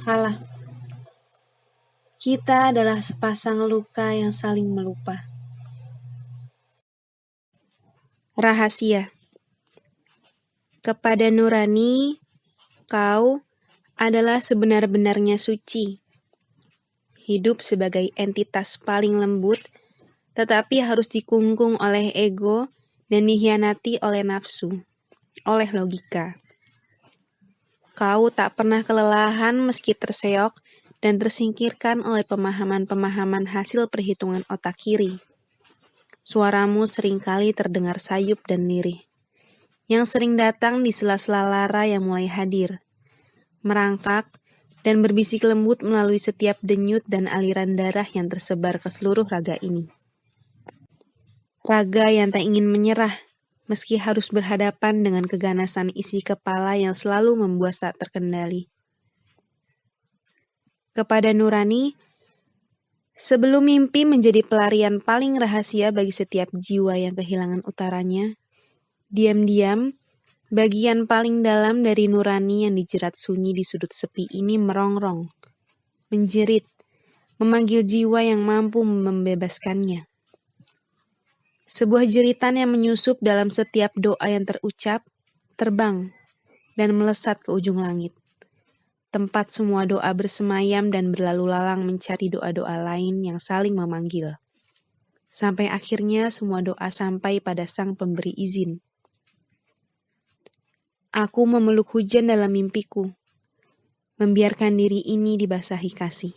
kalah. Kita adalah sepasang luka yang saling melupa. Rahasia. Kepada nurani, kau adalah sebenar-benarnya suci. Hidup sebagai entitas paling lembut, tetapi harus dikungkung oleh ego dan dikhianati oleh nafsu, oleh logika. Kau tak pernah kelelahan meski terseok dan tersingkirkan oleh pemahaman-pemahaman hasil perhitungan otak kiri. Suaramu seringkali terdengar sayup dan lirih, yang sering datang di sela-sela lara yang mulai hadir, merangkak dan berbisik lembut melalui setiap denyut dan aliran darah yang tersebar ke seluruh raga ini. Raga yang tak ingin menyerah, meski harus berhadapan dengan keganasan isi kepala yang selalu membuat tak terkendali. Kepada nurani, sebelum mimpi menjadi pelarian paling rahasia bagi setiap jiwa yang kehilangan utaranya, diam-diam, bagian paling dalam dari nurani yang dijerat sunyi di sudut sepi ini merongrong, menjerit, memanggil jiwa yang mampu membebaskannya. Sebuah jeritan yang menyusup dalam setiap doa yang terucap, terbang, dan melesat ke ujung langit. Tempat semua doa bersemayam dan berlalu lalang mencari doa-doa lain yang saling memanggil. Sampai akhirnya semua doa sampai pada sang pemberi izin. Aku memeluk hujan dalam mimpiku, membiarkan diri ini dibasahi kasih.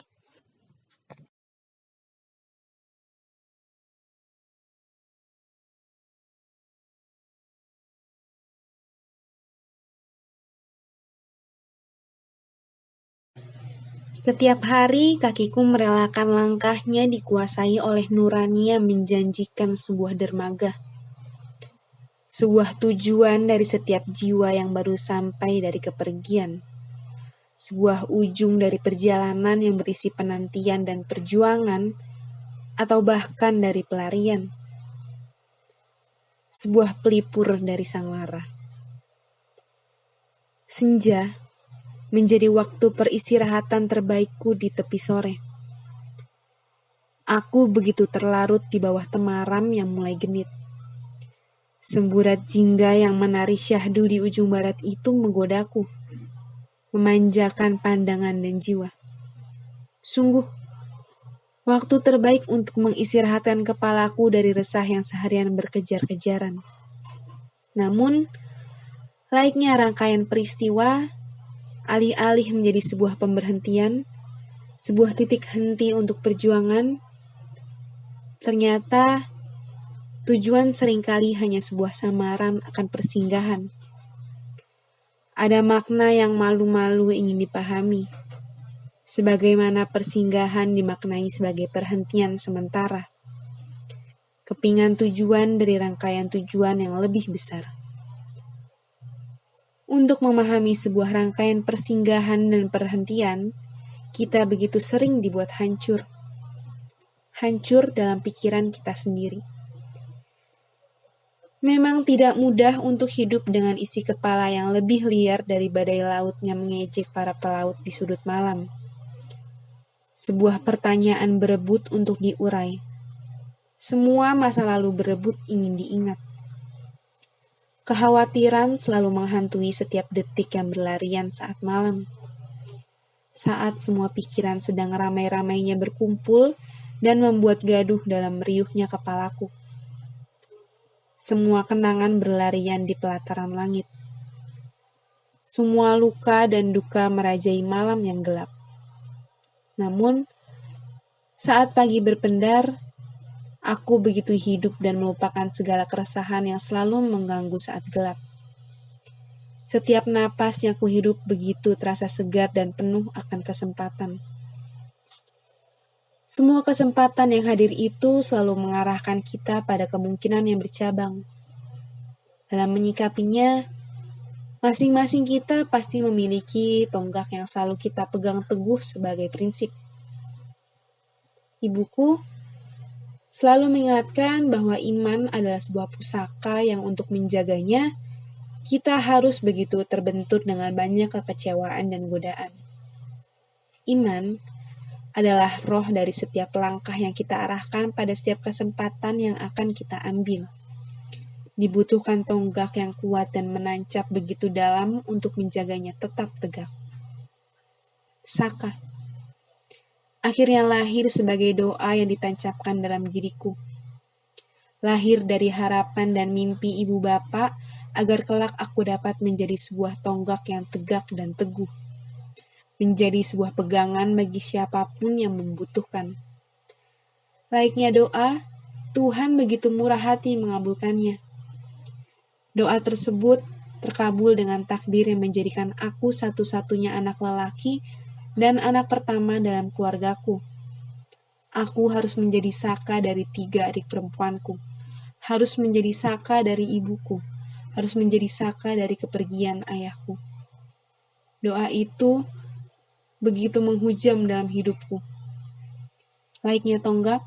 Setiap hari kakiku merelakan langkahnya dikuasai oleh nurani yang menjanjikan sebuah dermaga. Sebuah tujuan dari setiap jiwa yang baru sampai dari kepergian. Sebuah ujung dari perjalanan yang berisi penantian dan perjuangan, atau bahkan dari pelarian. Sebuah pelipur dari sang lara. Senja menjadi waktu peristirahatan terbaikku di tepi sore. Aku begitu terlarut di bawah temaram yang mulai genit. Semburat jingga yang menari syahdu di ujung barat itu menggodaku, memanjakan pandangan dan jiwa. Sungguh, waktu terbaik untuk mengistirahatkan kepalaku dari resah yang seharian berkejar-kejaran. Namun, layaknya rangkaian peristiwa, alih-alih menjadi sebuah pemberhentian, sebuah titik henti untuk perjuangan, ternyata tujuan seringkali hanya sebuah samaran akan persinggahan. Ada makna yang malu-malu ingin dipahami, sebagaimana persinggahan dimaknai sebagai perhentian sementara. Kepingan tujuan dari rangkaian tujuan yang lebih besar. Untuk memahami sebuah rangkaian persinggahan dan perhentian, kita begitu sering dibuat hancur. Hancur dalam pikiran kita sendiri. Memang tidak mudah untuk hidup dengan isi kepala yang lebih liar dari badai laut yang mengejek para pelaut di sudut malam. Sebuah pertanyaan berebut untuk diurai. Semua masa lalu berebut ingin diingat. Kekhawatiran selalu menghantui setiap detik yang berlarian saat malam. Saat semua pikiran sedang ramai-ramainya berkumpul dan membuat gaduh dalam riuhnya kepalaku. Semua kenangan berlarian di pelataran langit. Semua luka dan duka merajai malam yang gelap. Namun, saat pagi berpendar, aku begitu hidup dan melupakan segala keresahan yang selalu mengganggu saat gelap. Setiap napas yang kuhidup begitu terasa segar dan penuh akan kesempatan. Semua kesempatan yang hadir itu selalu mengarahkan kita pada kemungkinan yang bercabang. Dalam menyikapinya, masing-masing kita pasti memiliki tonggak yang selalu kita pegang teguh sebagai prinsip. Ibuku selalu mengingatkan bahwa iman adalah sebuah pusaka yang untuk menjaganya, kita harus begitu terbentur dengan banyak kekecewaan dan godaan. Iman adalah roh dari setiap langkah yang kita arahkan pada setiap kesempatan yang akan kita ambil. Dibutuhkan tonggak yang kuat dan menancap begitu dalam untuk menjaganya tetap tegak. Saka akhirnya lahir sebagai doa yang ditancapkan dalam diriku. Lahir dari harapan dan mimpi ibu bapak agar kelak aku dapat menjadi sebuah tonggak yang tegak dan teguh. Menjadi sebuah pegangan bagi siapapun yang membutuhkan. Layaknya doa, Tuhan begitu murah hati mengabulkannya. Doa tersebut terkabul dengan takdir yang menjadikan aku satu-satunya anak lelaki dan anak pertama dalam keluargaku. Aku harus menjadi saka dari 3 adik perempuanku. Harus menjadi saka dari ibuku. Harus menjadi saka dari kepergian ayahku. Doa itu begitu menghujam dalam hidupku. Layaknya tonggak,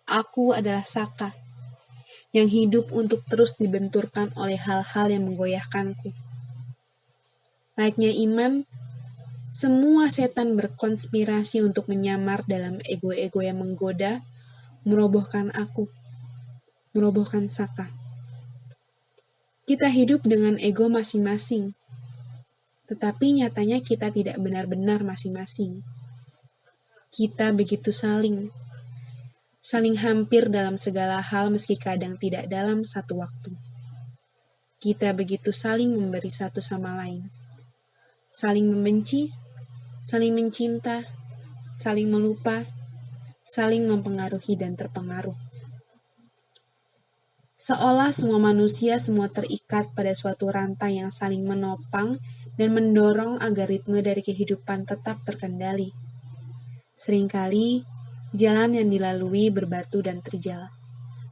aku adalah saka yang hidup untuk terus dibenturkan oleh hal-hal yang menggoyahkanku. Layaknya iman, semua setan berkonspirasi untuk menyamar dalam ego-ego yang menggoda, merobohkan aku, merobohkan saka. Kita hidup dengan ego masing-masing, tetapi nyatanya kita tidak benar-benar masing-masing. Kita begitu saling hampir dalam segala hal meski kadang tidak dalam satu waktu. Kita begitu saling memberi satu sama lain. Saling membenci, saling mencinta, saling melupa, saling mempengaruhi dan terpengaruh. Seolah semua manusia semua terikat pada suatu rantai yang saling menopang dan mendorong agar ritme dari kehidupan tetap terkendali. Seringkali, jalan yang dilalui berbatu dan terjal,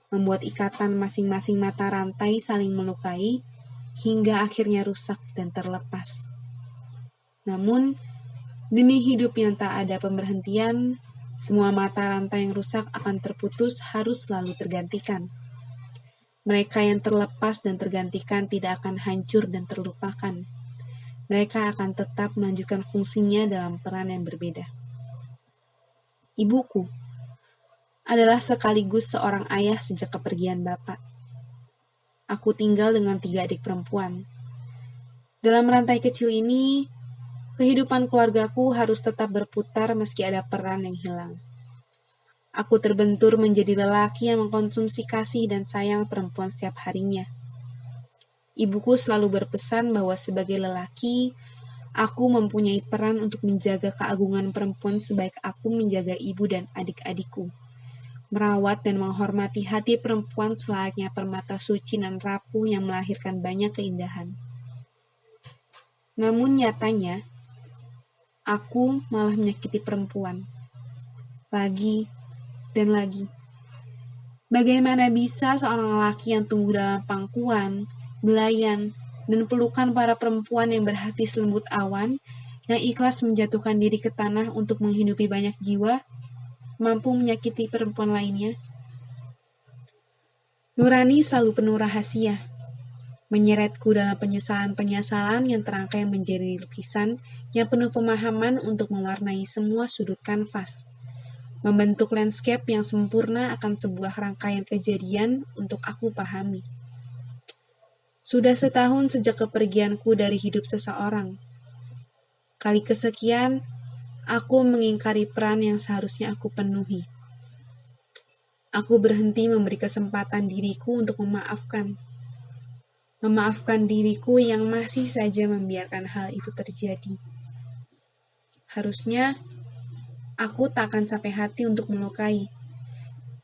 membuat ikatan masing-masing mata rantai saling melukai, hingga akhirnya rusak dan terlepas. Namun, demi hidup yang tak ada pemberhentian, semua mata rantai yang rusak akan terputus harus selalu tergantikan. Mereka yang terlepas dan tergantikan tidak akan hancur dan terlupakan. Mereka akan tetap melanjutkan fungsinya dalam peran yang berbeda. Ibuku adalah sekaligus seorang ayah sejak kepergian bapak. Aku tinggal dengan 3 adik perempuan. Dalam rantai kecil ini, kehidupan keluargaku harus tetap berputar meski ada peran yang hilang. Aku terbentur menjadi lelaki yang mengkonsumsi kasih dan sayang perempuan setiap harinya. Ibuku selalu berpesan bahwa sebagai lelaki, aku mempunyai peran untuk menjaga keagungan perempuan sebaik aku menjaga ibu dan adik-adikku. Merawat dan menghormati hati perempuan selayaknya permata suci dan rapuh yang melahirkan banyak keindahan. Namun nyatanya, aku malah menyakiti perempuan. Lagi dan lagi. Bagaimana bisa seorang lelaki yang tumbuh dalam pangkuan, belayan, dan pelukan para perempuan yang berhati selembut awan, yang ikhlas menjatuhkan diri ke tanah untuk menghidupi banyak jiwa, mampu menyakiti perempuan lainnya? Nurani selalu penuh rahasia, menyeretku dalam penyesalan-penyesalan yang terangkai menjadi lukisan yang penuh pemahaman untuk mewarnai semua sudut kanvas. Membentuk landscape yang sempurna akan sebuah rangkaian kejadian untuk aku pahami. Sudah setahun sejak kepergianku dari hidup seseorang. Kali kesekian, aku mengingkari peran yang seharusnya aku penuhi. Aku berhenti memberi kesempatan diriku untuk memaafkan. Memaafkan diriku yang masih saja membiarkan hal itu terjadi. Harusnya, aku tak akan sampai hati untuk melukai,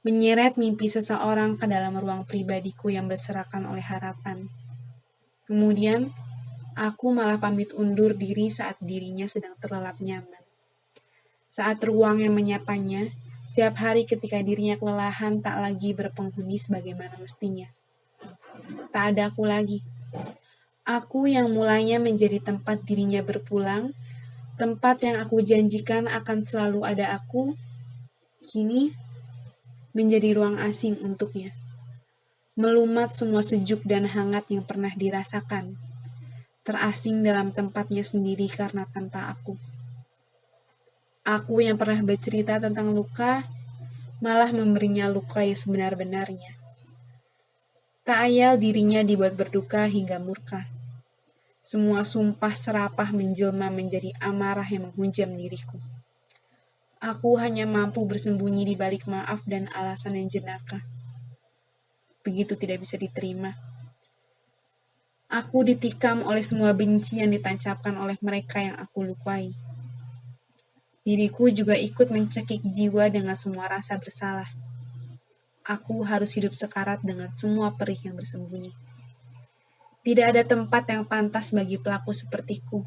menyeret mimpi seseorang ke dalam ruang pribadiku yang berserakan oleh harapan. Kemudian, aku malah pamit undur diri saat dirinya sedang terlelap nyaman. Saat ruang yang menyapanya, setiap hari ketika dirinya kelelahan tak lagi berpenghuni sebagaimana mestinya. Tak ada aku lagi. Aku yang mulanya menjadi tempat dirinya berpulang, tempat yang aku janjikan akan selalu ada aku, kini menjadi ruang asing untuknya. Melumat semua sejuk dan hangat yang pernah dirasakan. Terasing dalam tempatnya sendiri karena tanpa aku. Aku yang pernah bercerita tentang luka, malah memberinya luka yang sebenar-benarnya. Tak ayal dirinya dibuat berduka hingga murka. Semua sumpah serapah menjelma menjadi amarah yang menghujam diriku. Aku hanya mampu bersembunyi di balik maaf dan alasan yang jenaka. Begitu tidak bisa diterima. Aku ditikam oleh semua benci yang ditancapkan oleh mereka yang aku lupai. Diriku juga ikut mencekik jiwa dengan semua rasa bersalah. Aku harus hidup sekarat dengan semua perih yang bersembunyi. Tidak ada tempat yang pantas bagi pelaku sepertiku.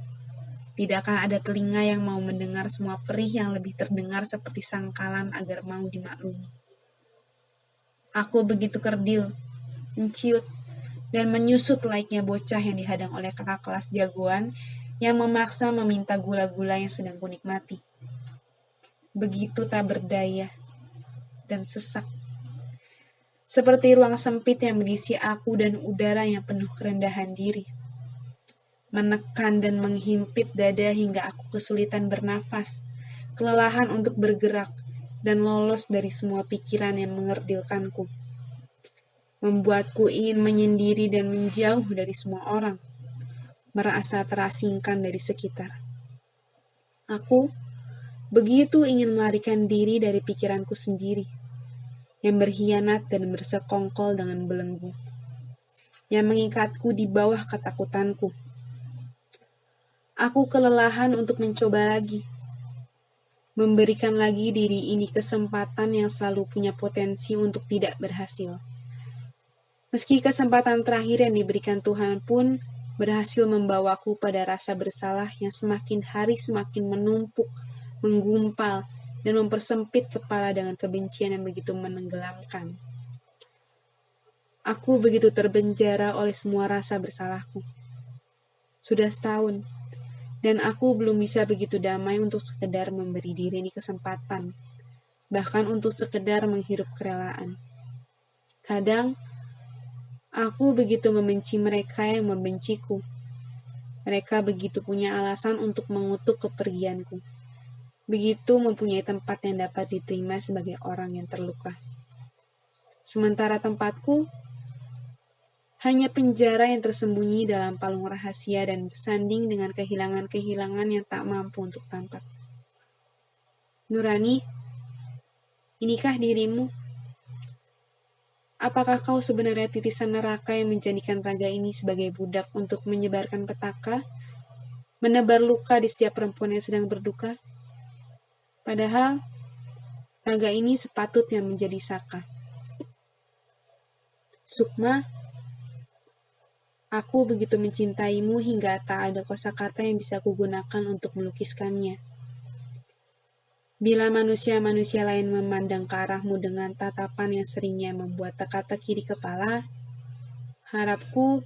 Tidak akan ada telinga yang mau mendengar semua perih yang lebih terdengar seperti sangkalan agar mau dimaklumi. Aku begitu kerdil, menciut, dan menyusut layaknya bocah yang dihadang oleh kakak kelas jagoan yang memaksa meminta gula-gula yang sedang kunikmati. Begitu tak berdaya dan sesak. Seperti ruang sempit yang berisi aku dan udara yang penuh kerendahan diri. Menekan dan menghimpit dada hingga aku kesulitan bernafas, kelelahan untuk bergerak, dan lolos dari semua pikiran yang mengerdilkanku. Membuatku ingin menyendiri dan menjauh dari semua orang, merasa terasingkan dari sekitar. Aku begitu ingin melarikan diri dari pikiranku sendiri, yang berkhianat dan bersekongkol dengan belenggu, yang mengikatku di bawah ketakutanku. Aku kelelahan untuk mencoba lagi, memberikan lagi diri ini kesempatan yang selalu punya potensi untuk tidak berhasil. Meski kesempatan terakhir yang diberikan Tuhan pun berhasil membawaku pada rasa bersalah yang semakin hari semakin menumpuk, menggumpal, dan mempersempit kepala dengan kebencian yang begitu menenggelamkan. Aku begitu terbenjara oleh semua rasa bersalahku. Sudah setahun, dan aku belum bisa begitu damai untuk sekedar memberi diri ini kesempatan, bahkan untuk sekedar menghirup kerelaan. Kadang, aku begitu membenci mereka yang membenciku. Mereka begitu punya alasan untuk mengutuk kepergianku. Begitu mempunyai tempat yang dapat diterima sebagai orang yang terluka. Sementara tempatku hanya penjara yang tersembunyi dalam palung rahasia dan bersanding dengan kehilangan-kehilangan yang tak mampu untuk tampak. Nurani, inikah dirimu? Apakah kau sebenarnya titisan neraka yang menjadikan raga ini sebagai budak untuk menyebarkan petaka, menebar luka di setiap perempuan yang sedang berduka? Padahal, raga ini sepatutnya menjadi saka. Sukma, aku begitu mencintaimu hingga tak ada kosakata yang bisa kugunakan untuk melukiskannya. Bila manusia-manusia lain memandang ke arahmu dengan tatapan yang seringnya membuat teka-teki di kepala, harapku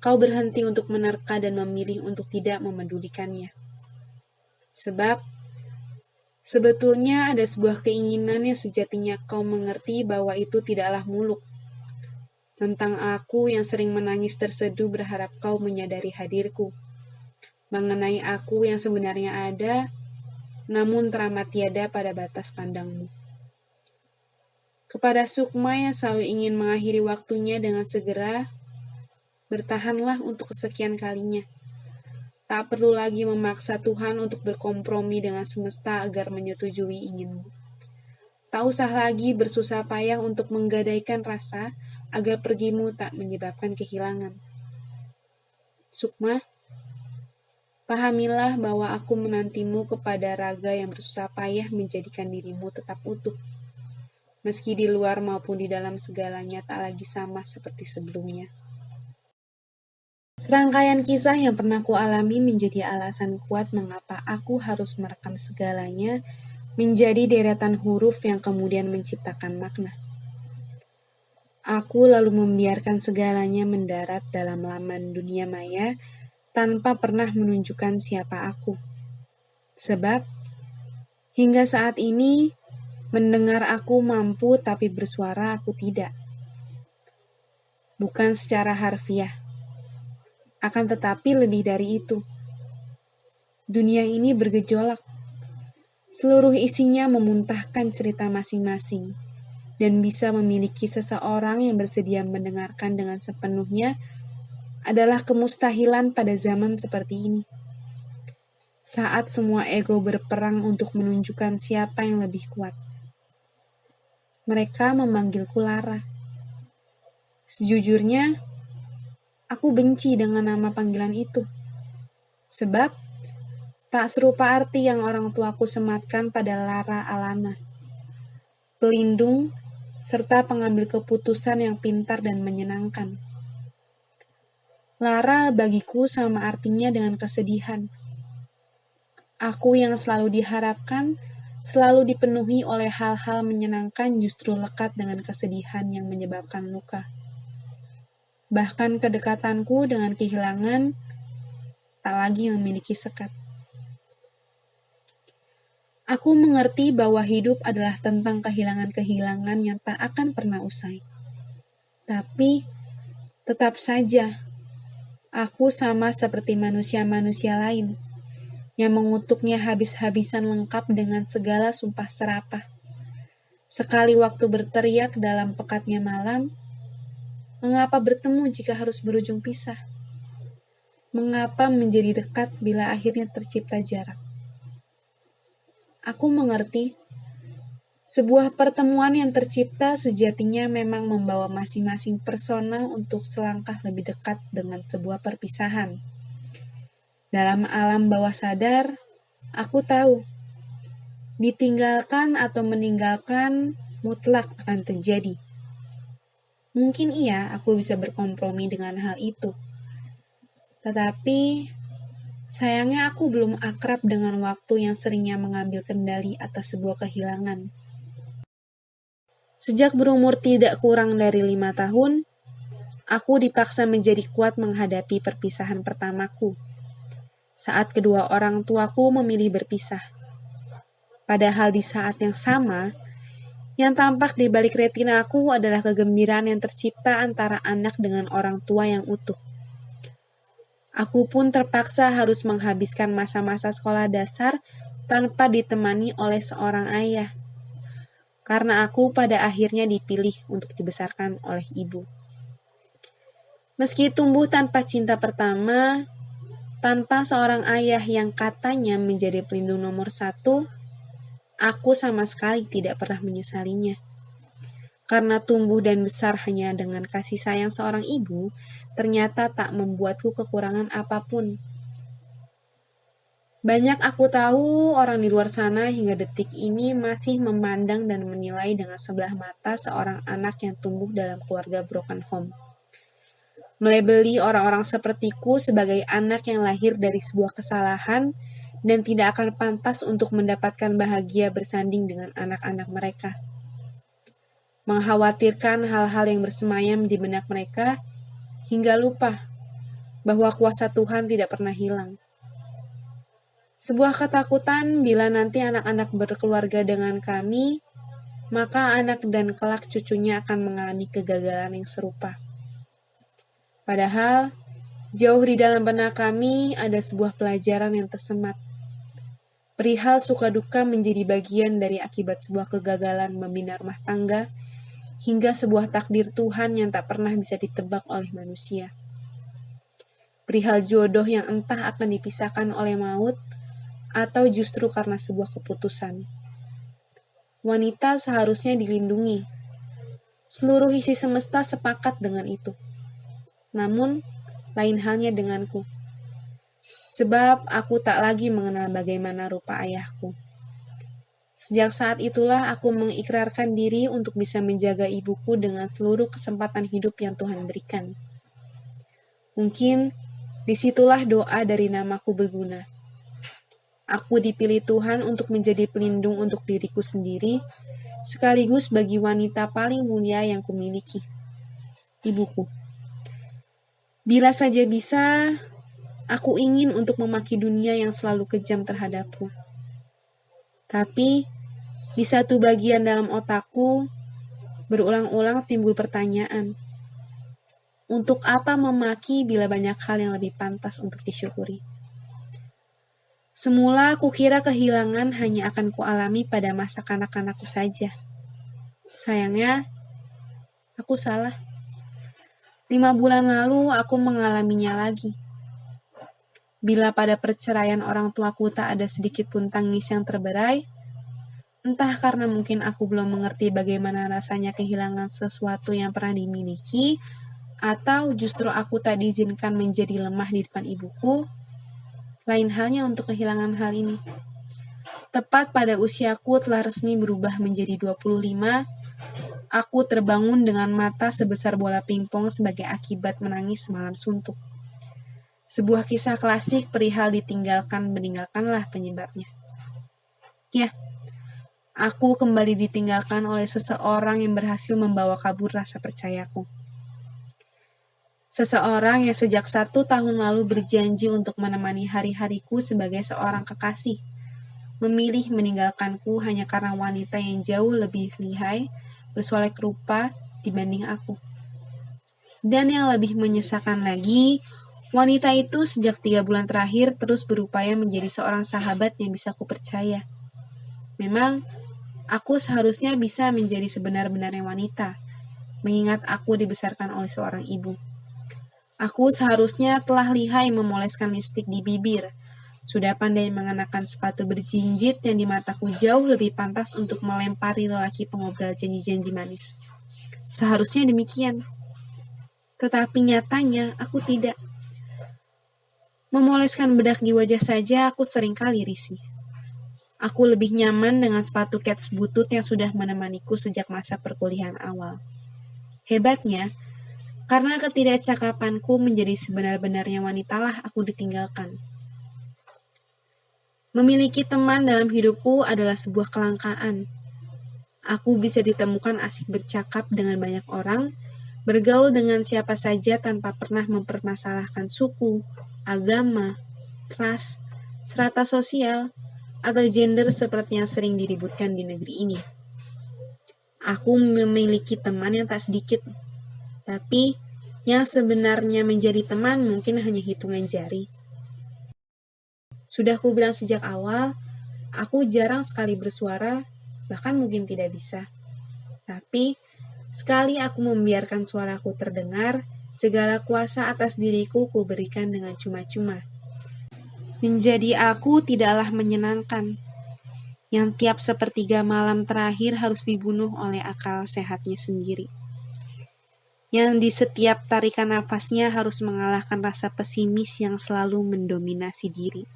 kau berhenti untuk menerka dan memilih untuk tidak memedulikannya. Sebab, sebetulnya ada sebuah keinginan yang sejatinya kau mengerti bahwa itu tidaklah muluk. Tentang aku yang sering menangis terseduh berharap kau menyadari hadirku. Mengenai aku yang sebenarnya ada, namun teramat tiada pada batas pandangmu. Kepada Sukma yang selalu ingin mengakhiri waktunya dengan segera, bertahanlah untuk kesekian kalinya. Tak perlu lagi memaksa Tuhan untuk berkompromi dengan semesta agar menyetujui inginmu. Tak usah lagi bersusah payah untuk menggadaikan rasa agar pergimu tak menyebabkan kehilangan. Sukma, pahamilah bahwa aku menantimu kepada raga yang bersusah payah menjadikan dirimu tetap utuh. Meski di luar maupun di dalam segalanya tak lagi sama seperti sebelumnya. Serangkaian kisah yang pernah kualami menjadi alasan kuat mengapa aku harus merekam segalanya menjadi deretan huruf yang kemudian menciptakan makna. Aku lalu membiarkan segalanya mendarat dalam laman dunia maya tanpa pernah menunjukkan siapa aku. Sebab, hingga saat ini, mendengar aku mampu tapi bersuara aku tidak. Bukan secara harfiah. Akan tetapi lebih dari itu. Dunia ini bergejolak. Seluruh isinya memuntahkan cerita masing-masing, dan bisa memiliki seseorang yang bersedia mendengarkan dengan sepenuhnya adalah kemustahilan pada zaman seperti ini. Saat semua ego berperang untuk menunjukkan siapa yang lebih kuat. Mereka memanggilku Lara. Sejujurnya, aku benci dengan nama panggilan itu. Sebab, tak serupa arti yang orang tuaku sematkan pada Lara Alana. Pelindung, serta pengambil keputusan yang pintar dan menyenangkan. Lara bagiku sama artinya dengan kesedihan. Aku yang selalu diharapkan, selalu dipenuhi oleh hal-hal menyenangkan justru lekat dengan kesedihan yang menyebabkan luka. Bahkan kedekatanku dengan kehilangan tak lagi memiliki sekat. Aku mengerti bahwa hidup adalah tentang kehilangan-kehilangan yang tak akan pernah usai. Tapi, tetap saja, aku sama seperti manusia-manusia lain, yang mengutuknya habis-habisan lengkap dengan segala sumpah serapah. Sekali waktu berteriak dalam pekatnya malam, mengapa bertemu jika harus berujung pisah? Mengapa menjadi dekat bila akhirnya tercipta jarak? Aku mengerti, sebuah pertemuan yang tercipta sejatinya memang membawa masing-masing persona untuk selangkah lebih dekat dengan sebuah perpisahan. Dalam alam bawah sadar, aku tahu, ditinggalkan atau meninggalkan mutlak akan terjadi. Mungkin iya aku bisa berkompromi dengan hal itu. Tetapi, sayangnya aku belum akrab dengan waktu yang seringnya mengambil kendali atas sebuah kehilangan. Sejak berumur tidak kurang dari 5 tahun, aku dipaksa menjadi kuat menghadapi perpisahan pertamaku. Saat kedua orang tuaku memilih berpisah. Padahal di saat yang sama, yang tampak di balik retina aku adalah kegembiraan yang tercipta antara anak dengan orang tua yang utuh. Aku pun terpaksa harus menghabiskan masa-masa sekolah dasar tanpa ditemani oleh seorang ayah. Karena aku pada akhirnya dipilih untuk dibesarkan oleh ibu. Meski tumbuh tanpa cinta pertama, tanpa seorang ayah yang katanya menjadi pelindung nomor 1, aku sama sekali tidak pernah menyesalinya. Karena tumbuh dan besar hanya dengan kasih sayang seorang ibu, ternyata tak membuatku kekurangan apapun. Banyak aku tahu orang di luar sana hingga detik ini masih memandang dan menilai dengan sebelah mata seorang anak yang tumbuh dalam keluarga broken home. Melebeli orang-orang sepertiku sebagai anak yang lahir dari sebuah kesalahan dan tidak akan pantas untuk mendapatkan bahagia bersanding dengan anak-anak mereka. Mengkhawatirkan hal-hal yang bersemayam di benak mereka, hingga lupa bahwa kuasa Tuhan tidak pernah hilang. Sebuah ketakutan bila nanti anak-anak berkeluarga dengan kami, maka anak dan kelak cucunya akan mengalami kegagalan yang serupa. Padahal, jauh di dalam benak kami ada sebuah pelajaran yang tersemat. Perihal suka duka menjadi bagian dari akibat sebuah kegagalan membina rumah tangga, hingga sebuah takdir Tuhan yang tak pernah bisa ditebak oleh manusia. Perihal jodoh yang entah akan dipisahkan oleh maut, atau justru karena sebuah keputusan. Wanita seharusnya dilindungi. Seluruh isi semesta sepakat dengan itu. Namun, lain halnya denganku. Sebab aku tak lagi mengenal bagaimana rupa ayahku. Sejak saat itulah aku mengikrarkan diri untuk bisa menjaga ibuku dengan seluruh kesempatan hidup yang Tuhan berikan. Mungkin disitulah doa dari namaku berguna. Aku dipilih Tuhan untuk menjadi pelindung untuk diriku sendiri, sekaligus bagi wanita paling mulia yang kumiliki, ibuku. Bila saja bisa, aku ingin untuk memaki dunia yang selalu kejam terhadapku. Tapi, di satu bagian dalam otakku, berulang-ulang timbul pertanyaan. Untuk apa memaki bila banyak hal yang lebih pantas untuk disyukuri? Semula kukira kehilangan hanya akan kualami pada masa kanak-kanakku saja. Sayangnya, aku salah. 5 bulan lalu aku mengalaminya lagi. Bila pada perceraian orang tuaku tak ada sedikit pun tangis yang terberai, entah karena mungkin aku belum mengerti bagaimana rasanya kehilangan sesuatu yang pernah dimiliki, atau justru aku tak diizinkan menjadi lemah di depan ibuku, lain halnya untuk kehilangan hal ini. Tepat pada usiaku telah resmi berubah menjadi 25, aku terbangun dengan mata sebesar bola pingpong sebagai akibat menangis semalam suntuk. Sebuah kisah klasik perihal meninggalkanlah penyebabnya. Ya, aku kembali ditinggalkan oleh seseorang yang berhasil membawa kabur rasa percayaku. Seseorang yang sejak 1 tahun lalu berjanji untuk menemani hari-hariku sebagai seorang kekasih, memilih meninggalkanku hanya karena wanita yang jauh lebih lihai, bersolek rupa dibanding aku. Dan yang lebih menyesakan lagi, wanita itu sejak 3 bulan terakhir terus berupaya menjadi seorang sahabat yang bisa kupercaya. Memang, aku seharusnya bisa menjadi sebenar-benarnya wanita, mengingat aku dibesarkan oleh seorang ibu. Aku seharusnya telah lihai memoleskan lipstik di bibir, sudah pandai mengenakan sepatu berjinjit yang di mataku jauh lebih pantas untuk melempari lelaki pengobrol janji-janji manis. Seharusnya demikian. Tetapi nyatanya, aku tidak. Memoleskan bedak di wajah saja aku seringkali risih. Aku lebih nyaman dengan sepatu kets butut yang sudah menemaniku sejak masa perkuliahan awal. Hebatnya, karena ketidakcakapanku menjadi sebenar-benarnya wanitalah aku ditinggalkan. Memiliki teman dalam hidupku adalah sebuah kelangkaan. Aku bisa ditemukan asik bercakap dengan banyak orang, bergaul dengan siapa saja tanpa pernah mempermasalahkan suku, agama, ras, strata sosial, atau gender seperti yang sering diributkan di negeri ini. Aku memiliki teman yang tak sedikit, tapi yang sebenarnya menjadi teman mungkin hanya hitungan jari. Sudah kubilang sejak awal, aku jarang sekali bersuara, bahkan mungkin tidak bisa. Tapi, sekali aku membiarkan suaraku terdengar, segala kuasa atas diriku kuberikan dengan cuma-cuma. Menjadi aku tidaklah menyenangkan, yang tiap sepertiga malam terakhir harus dibunuh oleh akal sehatnya sendiri. Yang di setiap tarikan nafasnya harus mengalahkan rasa pesimis yang selalu mendominasi diri.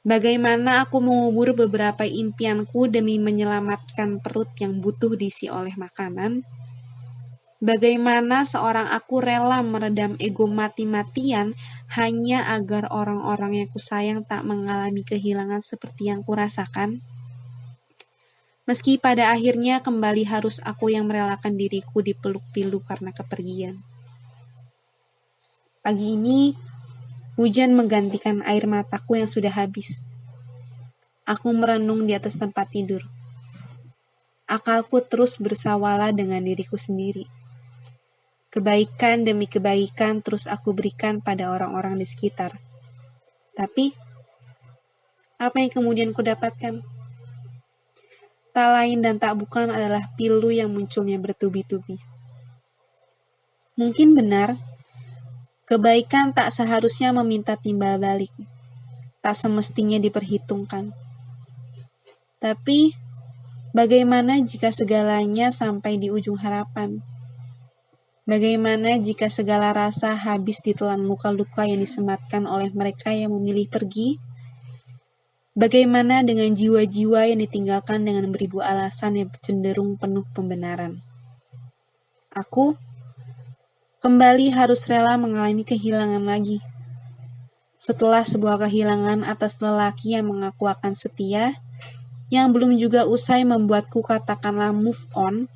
Bagaimana aku mengubur beberapa impianku demi menyelamatkan perut yang butuh diisi oleh makanan? Bagaimana seorang aku rela meredam ego mati-matian hanya agar orang-orang yang kusayang tak mengalami kehilangan seperti yang kurasakan? Meski pada akhirnya kembali harus aku yang merelakan diriku dipeluk pilu karena kepergian. Pagi ini, hujan menggantikan air mataku yang sudah habis. Aku merenung di atas tempat tidur. Akalku terus bersawala dengan diriku sendiri. Kebaikan demi kebaikan terus aku berikan pada orang-orang di sekitar. Tapi, apa yang kemudian kudapatkan? Tak lain dan tak bukan adalah pilu yang munculnya bertubi-tubi. Mungkin benar, kebaikan tak seharusnya meminta timbal balik. Tak semestinya diperhitungkan. Tapi, bagaimana jika segalanya sampai di ujung harapan? Bagaimana jika segala rasa habis ditelan luka-luka yang disematkan oleh mereka yang memilih pergi? Bagaimana dengan jiwa-jiwa yang ditinggalkan dengan beribu alasan yang cenderung penuh pembenaran? Aku kembali harus rela mengalami kehilangan lagi. Setelah sebuah kehilangan atas lelaki yang mengaku akan setia, yang belum juga usai membuatku katakanlah move on,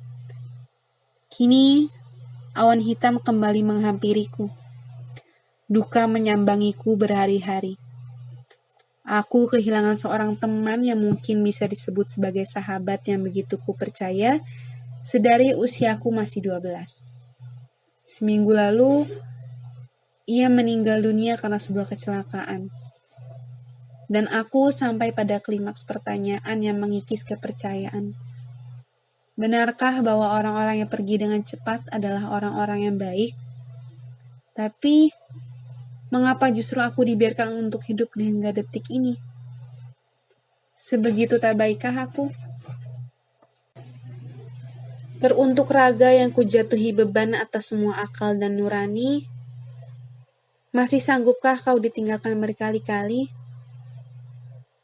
kini awan hitam kembali menghampiriku. Duka menyambangiku berhari-hari. Aku kehilangan seorang teman yang mungkin bisa disebut sebagai sahabat yang begitu kupercaya sedari usiaku masih 12. Seminggu lalu, ia meninggal dunia karena sebuah kecelakaan. Dan aku sampai pada klimaks pertanyaan yang mengikis kepercayaan. Benarkah bahwa orang-orang yang pergi dengan cepat adalah orang-orang yang baik? Tapi, mengapa justru aku dibiarkan untuk hidup hingga detik ini? Sebegitu tak baikkah aku? Teruntuk raga yang kujatuhi beban atas semua akal dan nurani, masih sanggupkah kau ditinggalkan berkali-kali?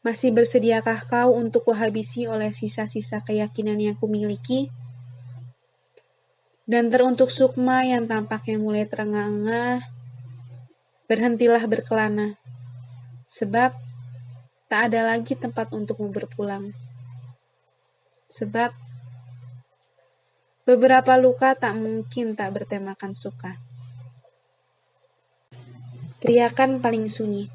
Masih bersediakah kau untuk kuhabisi oleh sisa-sisa keyakinan yang kumiliki? Dan teruntuk sukma yang tampaknya mulai terengah-engah, berhentilah berkelana, sebab tak ada lagi tempat untukmu berpulang. Sebab beberapa luka tak mungkin tak bertemakan suka. Teriakan paling sunyi.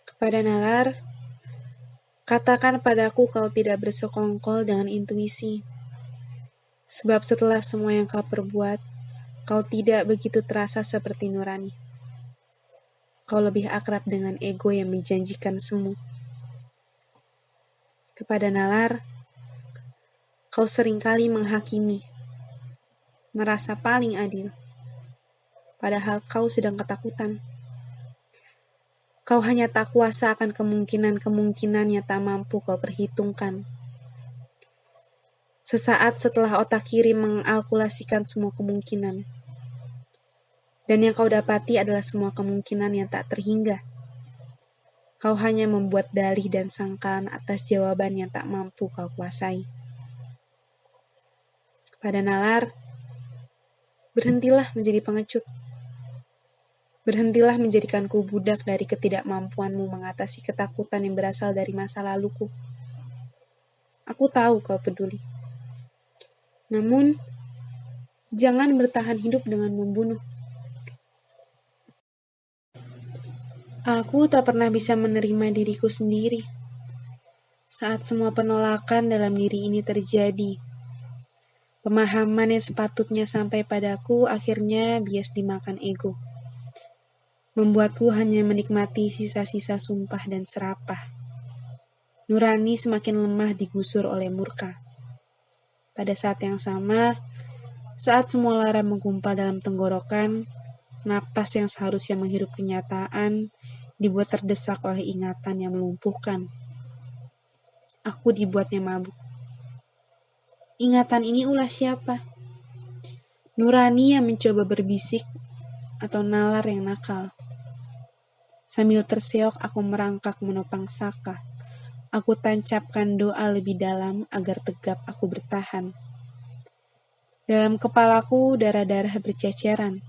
Kepada nalar, katakan padaku kau tidak bersekongkol dengan intuisi. Sebab setelah semua yang kau perbuat, kau tidak begitu terasa seperti nurani. Kau lebih akrab dengan ego yang menjanjikan semu. Kepada nalar, kau seringkali menghakimi, merasa paling adil, padahal kau sedang ketakutan. Kau hanya tak kuasa akan kemungkinan-kemungkinan yang tak mampu kau perhitungkan. Sesaat setelah otak kiri mengalkulasikan semua kemungkinan. Dan yang kau dapati adalah semua kemungkinan yang tak terhingga. Kau hanya membuat dalih dan sangkaan atas jawaban yang tak mampu kau kuasai. Pada nalar, berhentilah menjadi pengecut. Berhentilah menjadikanku budak dari ketidakmampuanmu mengatasi ketakutan yang berasal dari masa laluku. Aku tahu kau peduli. Namun, jangan bertahan hidup dengan membunuh. Aku tak pernah bisa menerima diriku sendiri. Saat semua penolakan dalam diri ini terjadi, pemahaman yang sepatutnya sampai padaku akhirnya bias dimakan ego. Membuatku hanya menikmati sisa-sisa sumpah dan serapah. Nurani semakin lemah digusur oleh murka. Pada saat yang sama, saat semua lara menggumpal dalam tenggorokan, napas yang seharusnya menghirup kenyataan dibuat terdesak oleh ingatan yang melumpuhkan. Aku dibuatnya mabuk. Ingatan ini ulah siapa? Nurani yang mencoba berbisik atau nalar yang nakal? Sambil terseok aku merangkak menopang Saka. Aku tancapkan doa lebih dalam agar tegap aku bertahan. Dalam kepalaku darah-darah berceceran.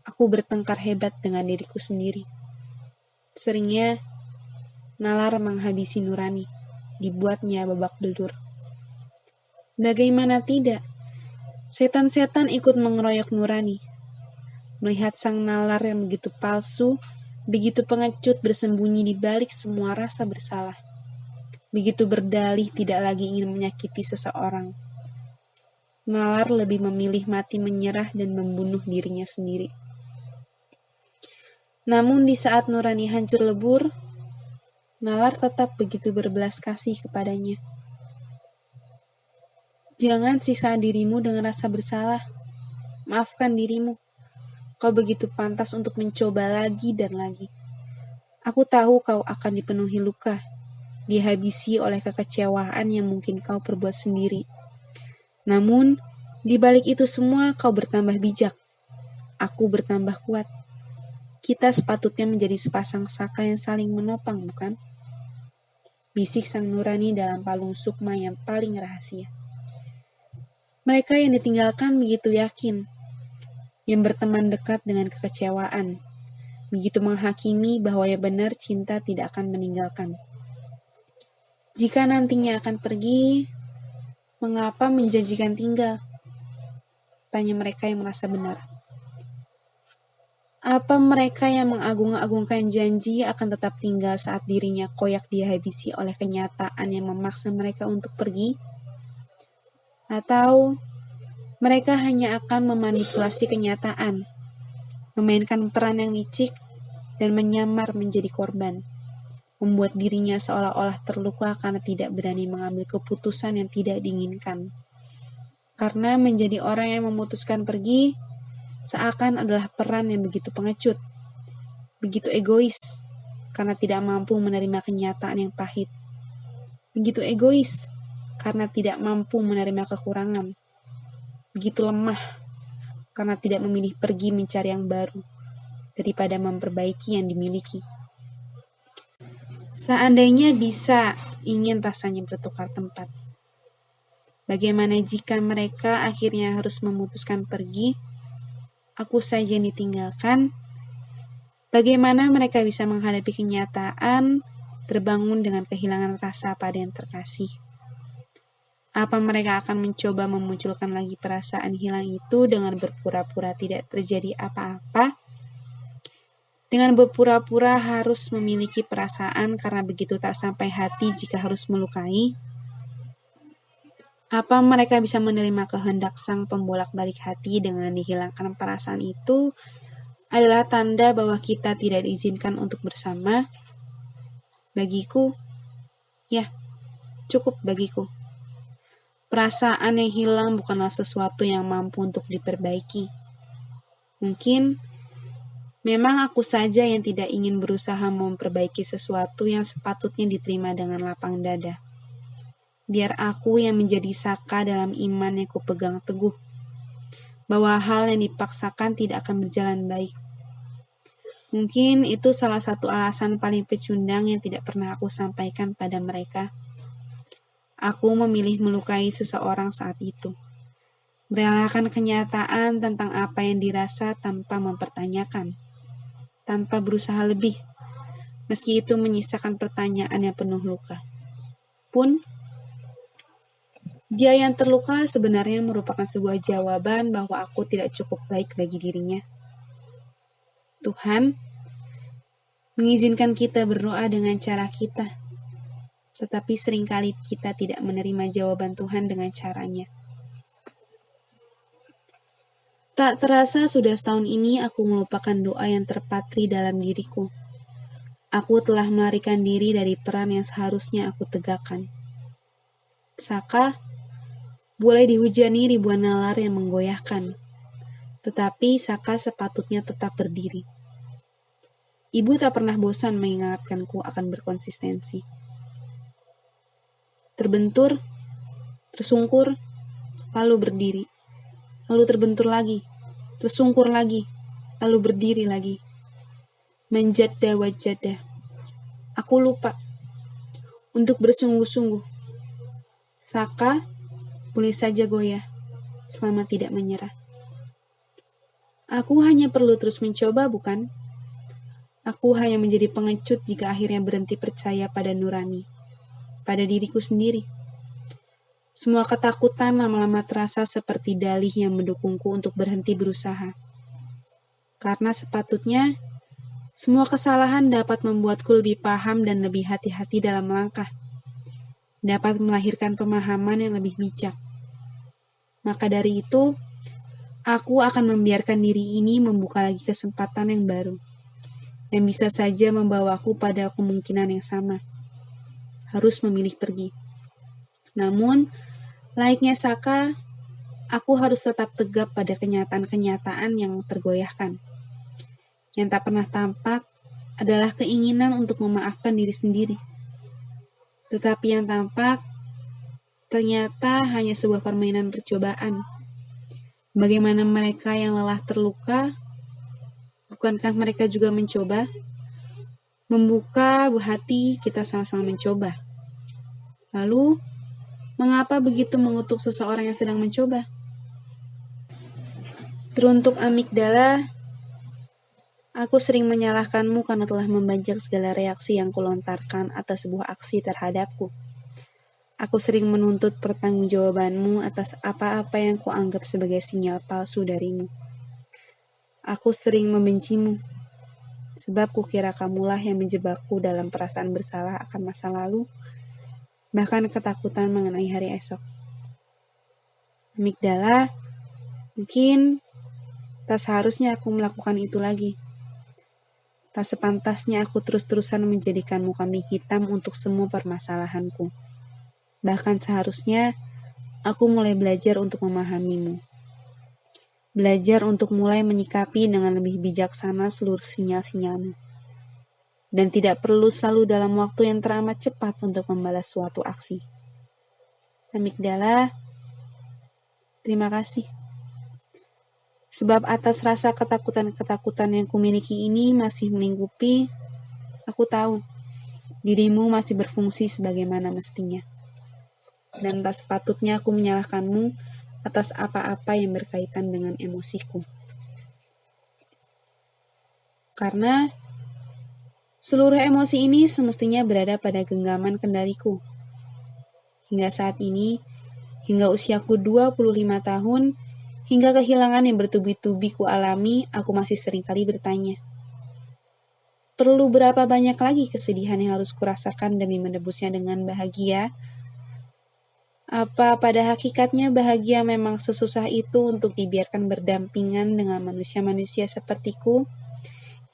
Aku bertengkar hebat dengan diriku sendiri. Seringnya, nalar menghabisi nurani, dibuatnya babak belur. Bagaimana tidak? Setan-setan ikut mengeroyok nurani. Melihat sang nalar yang begitu palsu, begitu pengecut bersembunyi di balik semua rasa bersalah. Begitu berdalih tidak lagi ingin menyakiti seseorang. Nalar lebih memilih mati menyerah dan membunuh dirinya sendiri. Namun di saat nurani hancur lebur, nalar tetap begitu berbelas kasih kepadanya. Jangan sisa dirimu dengan rasa bersalah. Maafkan dirimu. Kau begitu pantas untuk mencoba lagi dan lagi. Aku tahu kau akan dipenuhi luka, dihabisi oleh kekecewaan yang mungkin kau perbuat sendiri. Namun, di balik itu semua kau bertambah bijak. Aku bertambah kuat. Kita sepatutnya menjadi sepasang saka yang saling menopang, bukan? Bisik sang nurani dalam palung sukma yang paling rahasia. Mereka yang ditinggalkan begitu yakin, yang berteman dekat dengan kekecewaan, begitu menghakimi bahwa yang benar cinta tidak akan meninggalkan. Jika nantinya akan pergi, mengapa menjanjikan tinggal? Tanya mereka yang merasa benar. Apa mereka yang mengagung-agungkan janji akan tetap tinggal saat dirinya koyak dihabisi oleh kenyataan yang memaksa mereka untuk pergi? Atau mereka hanya akan memanipulasi kenyataan, memainkan peran yang licik, dan menyamar menjadi korban? membuat dirinya seolah-olah terluka karena tidak berani mengambil keputusan yang tidak diinginkan. Karena menjadi orang yang memutuskan pergi seakan adalah peran yang begitu pengecut, begitu egois, karena tidak mampu menerima kenyataan yang pahit. Begitu egois, karena tidak mampu menerima kekurangan. Begitu lemah, karena tidak memilih pergi mencari yang baru, daripada memperbaiki yang dimiliki. Seandainya bisa, ingin rasanya bertukar tempat. Bagaimana jika mereka akhirnya harus memutuskan pergi, aku saja yang ditinggalkan? Bagaimana mereka bisa menghadapi kenyataan, terbangun dengan kehilangan rasa pada yang terkasih? Apa mereka akan mencoba memunculkan lagi perasaan hilang itu dengan berpura-pura tidak terjadi apa-apa? Dengan berpura-pura harus memiliki perasaan karena begitu tak sampai hati jika harus melukai? Apa mereka bisa menerima kehendak sang pembolak-balik hati dengan dihilangkan perasaan itu adalah tanda bahwa kita tidak diizinkan untuk bersama? Bagiku, ya, cukup bagiku. Perasaan yang hilang bukanlah sesuatu yang mampu untuk diperbaiki. Mungkin memang aku saja yang tidak ingin berusaha memperbaiki sesuatu yang sepatutnya diterima dengan lapang dada. Biar aku yang menjadi saka dalam iman yang kupegang teguh, bahwa hal yang dipaksakan tidak akan berjalan baik. Mungkin itu salah satu alasan paling pecundang yang tidak pernah aku sampaikan pada mereka. Aku memilih melukai seseorang saat itu. Merelakan kenyataan tentang apa yang dirasa tanpa mempertanyakan, tanpa berusaha lebih, meski itu menyisakan pertanyaan yang penuh luka. Pun, dia yang terluka sebenarnya merupakan sebuah jawaban bahwa aku tidak cukup baik bagi dirinya. Tuhan mengizinkan kita berdoa dengan cara kita, tetapi seringkali kita tidak menerima jawaban Tuhan dengan caranya. Tak terasa sudah setahun ini aku melupakan doa yang terpatri dalam diriku. Aku telah melarikan diri dari peran yang seharusnya aku tegakkan. Saka boleh dihujani ribuan nalar yang menggoyahkan, tetapi Saka sepatutnya tetap berdiri. Ibu tak pernah bosan mengingatkanku akan berkonsistensi. Terbentur, tersungkur, lalu berdiri. Lalu terbentur lagi, tersungkur lagi, lalu berdiri lagi. Menjada wajada. Aku lupa untuk bersungguh-sungguh. Saka boleh saja goyah selama tidak menyerah. Aku hanya perlu terus mencoba, bukan? Aku hanya menjadi pengecut jika akhirnya berhenti percaya pada nurani, pada diriku sendiri. Semua ketakutan lama-lama terasa seperti dalih yang mendukungku untuk berhenti berusaha. Karena sepatutnya, semua kesalahan dapat membuatku lebih paham dan lebih hati-hati dalam melangkah. Dapat melahirkan pemahaman yang lebih bijak. Maka dari itu, aku akan membiarkan diri ini membuka lagi kesempatan yang baru, yang bisa saja membawaku pada kemungkinan yang sama. Harus memilih pergi. Namun, layaknya Saka, aku harus tetap tegap pada kenyataan-kenyataan yang tergoyahkan. Yang tak pernah tampak adalah keinginan untuk memaafkan diri sendiri. Tetapi yang tampak ternyata hanya sebuah permainan percobaan. Bagaimana mereka yang lelah terluka, bukankah mereka juga mencoba? Membuka hati, kita sama-sama mencoba. Lalu, mengapa begitu mengutuk seseorang yang sedang mencoba? Teruntuk amigdala, aku sering menyalahkanmu karena telah membajak segala reaksi yang kulontarkan atas sebuah aksi terhadapku. Aku sering menuntut pertanggungjawabanmu atas apa-apa yang kuanggap sebagai sinyal palsu darimu. Aku sering membencimu, sebab kukira kamulah yang menjebakku dalam perasaan bersalah akan masa lalu, bahkan ketakutan mengenai hari esok. Amigdala, mungkin tak seharusnya aku melakukan itu lagi. Tak sepantasnya aku terus-terusan menjadikanmu kambing hitam untuk semua permasalahanku. Bahkan seharusnya aku mulai belajar untuk memahamimu. Belajar untuk mulai menyikapi dengan lebih bijaksana seluruh sinyal-sinyalmu. Dan tidak perlu selalu dalam waktu yang teramat cepat untuk membalas suatu aksi. Amigdala, terima kasih. Sebab atas rasa ketakutan-ketakutan yang kumiliki ini masih melingkupi, aku tahu dirimu masih berfungsi sebagaimana mestinya. Dan tak sepatutnya aku menyalahkanmu atas apa-apa yang berkaitan dengan emosiku. Karena seluruh emosi ini semestinya berada pada genggaman kendaliku. Hingga saat ini, hingga usiaku 25 tahun, hingga kehilangan yang bertubi-tubi ku alami, aku masih seringkali bertanya, perlu berapa banyak lagi kesedihan yang harus kurasakan demi menebusnya dengan bahagia? Apa pada hakikatnya bahagia memang sesusah itu untuk dibiarkan berdampingan dengan manusia-manusia sepertiku,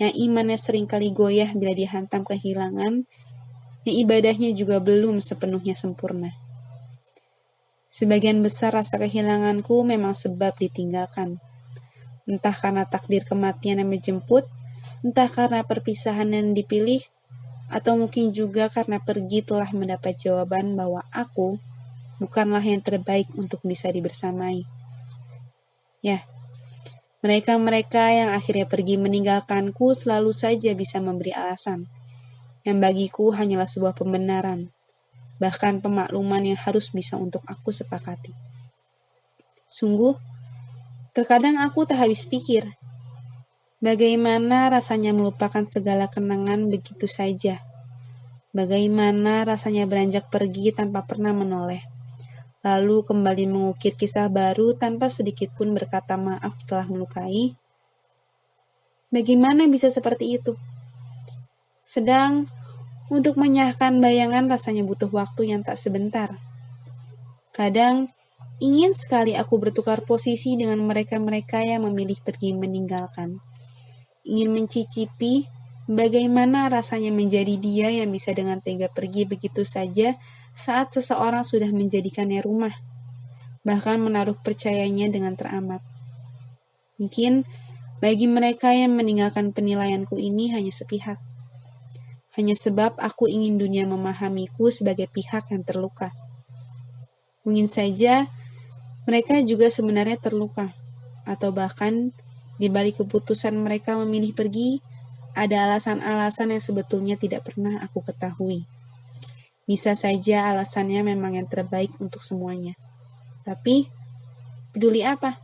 yang imannya seringkali goyah bila dihantam kehilangan, yang ibadahnya juga belum sepenuhnya sempurna. Sebagian besar rasa kehilanganku memang sebab ditinggalkan. Entah karena takdir kematian yang menjemput, entah karena perpisahan yang dipilih, atau mungkin juga karena pergi telah mendapat jawaban bahwa aku bukanlah yang terbaik untuk bisa dibersamai. Ya, mereka-mereka yang akhirnya pergi meninggalkanku selalu saja bisa memberi alasan, yang bagiku hanyalah sebuah pembenaran, bahkan pemakluman yang harus bisa untuk aku sepakati. Sungguh, terkadang aku tak habis pikir, bagaimana rasanya melupakan segala kenangan begitu saja. Bagaimana rasanya beranjak pergi tanpa pernah menoleh, lalu kembali mengukir kisah baru tanpa sedikit pun berkata maaf telah melukai. Bagaimana bisa seperti itu? Sedang untuk menyahkan bayangan rasanya butuh waktu yang tak sebentar. Kadang ingin sekali aku bertukar posisi dengan mereka-mereka yang memilih pergi meninggalkan. Ingin mencicipi bagaimana rasanya menjadi dia yang bisa dengan tega pergi begitu saja saat seseorang sudah menjadikannya rumah, bahkan menaruh percayanya dengan teramat. Mungkin bagi mereka yang meninggalkan penilaianku ini hanya sepihak. Hanya sebab aku ingin dunia memahamiku sebagai pihak yang terluka. Mungkin saja mereka juga sebenarnya terluka, atau bahkan di balik keputusan mereka memilih pergi, ada alasan-alasan yang sebetulnya tidak pernah aku ketahui. Bisa saja alasannya memang yang terbaik untuk semuanya. Tapi, peduli apa?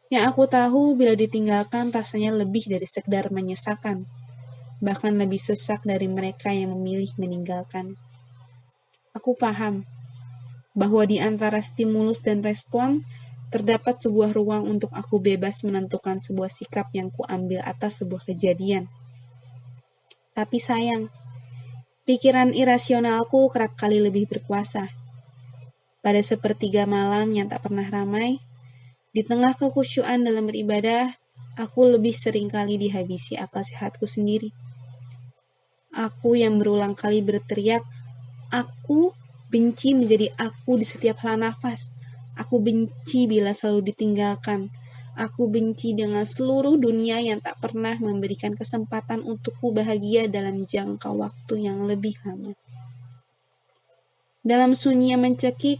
Yang aku tahu bila ditinggalkan rasanya lebih dari sekedar menyesakan, bahkan lebih sesak dari mereka yang memilih meninggalkan. Aku paham bahwa di antara stimulus dan respon, terdapat sebuah ruang untuk aku bebas menentukan sebuah sikap yang kuambil atas sebuah kejadian. Tapi sayang, pikiran irasionalku kerap kali lebih berkuasa. Pada sepertiga malam yang tak pernah ramai, di tengah kekhusyuan dalam beribadah, aku lebih sering kali dihabisi akal sehatku sendiri. Aku yang berulang kali berteriak, aku benci menjadi aku di setiap hela nafas. Aku benci bila selalu ditinggalkan. Aku benci dengan seluruh dunia yang tak pernah memberikan kesempatan untukku bahagia dalam jangka waktu yang lebih lama. Dalam sunyi yang mencekik,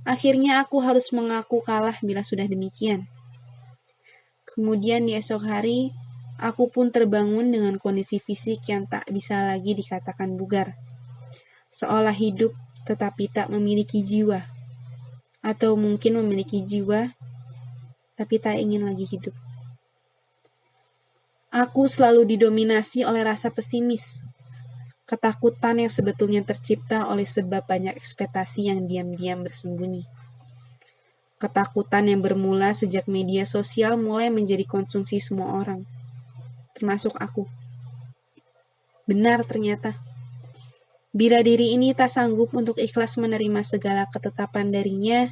akhirnya aku harus mengaku kalah bila sudah demikian. Kemudian di esok hari, aku pun terbangun dengan kondisi fisik yang tak bisa lagi dikatakan bugar. Seolah hidup tetapi tak memiliki jiwa. Atau mungkin memiliki jiwa, tapi tak ingin lagi hidup. Aku selalu didominasi oleh rasa pesimis. Ketakutan yang sebetulnya tercipta oleh sebab banyak ekspektasi yang diam-diam bersembunyi. Ketakutan yang bermula sejak media sosial mulai menjadi konsumsi semua orang, termasuk aku. Benar ternyata. Bila diri ini tak sanggup untuk ikhlas menerima segala ketetapan darinya,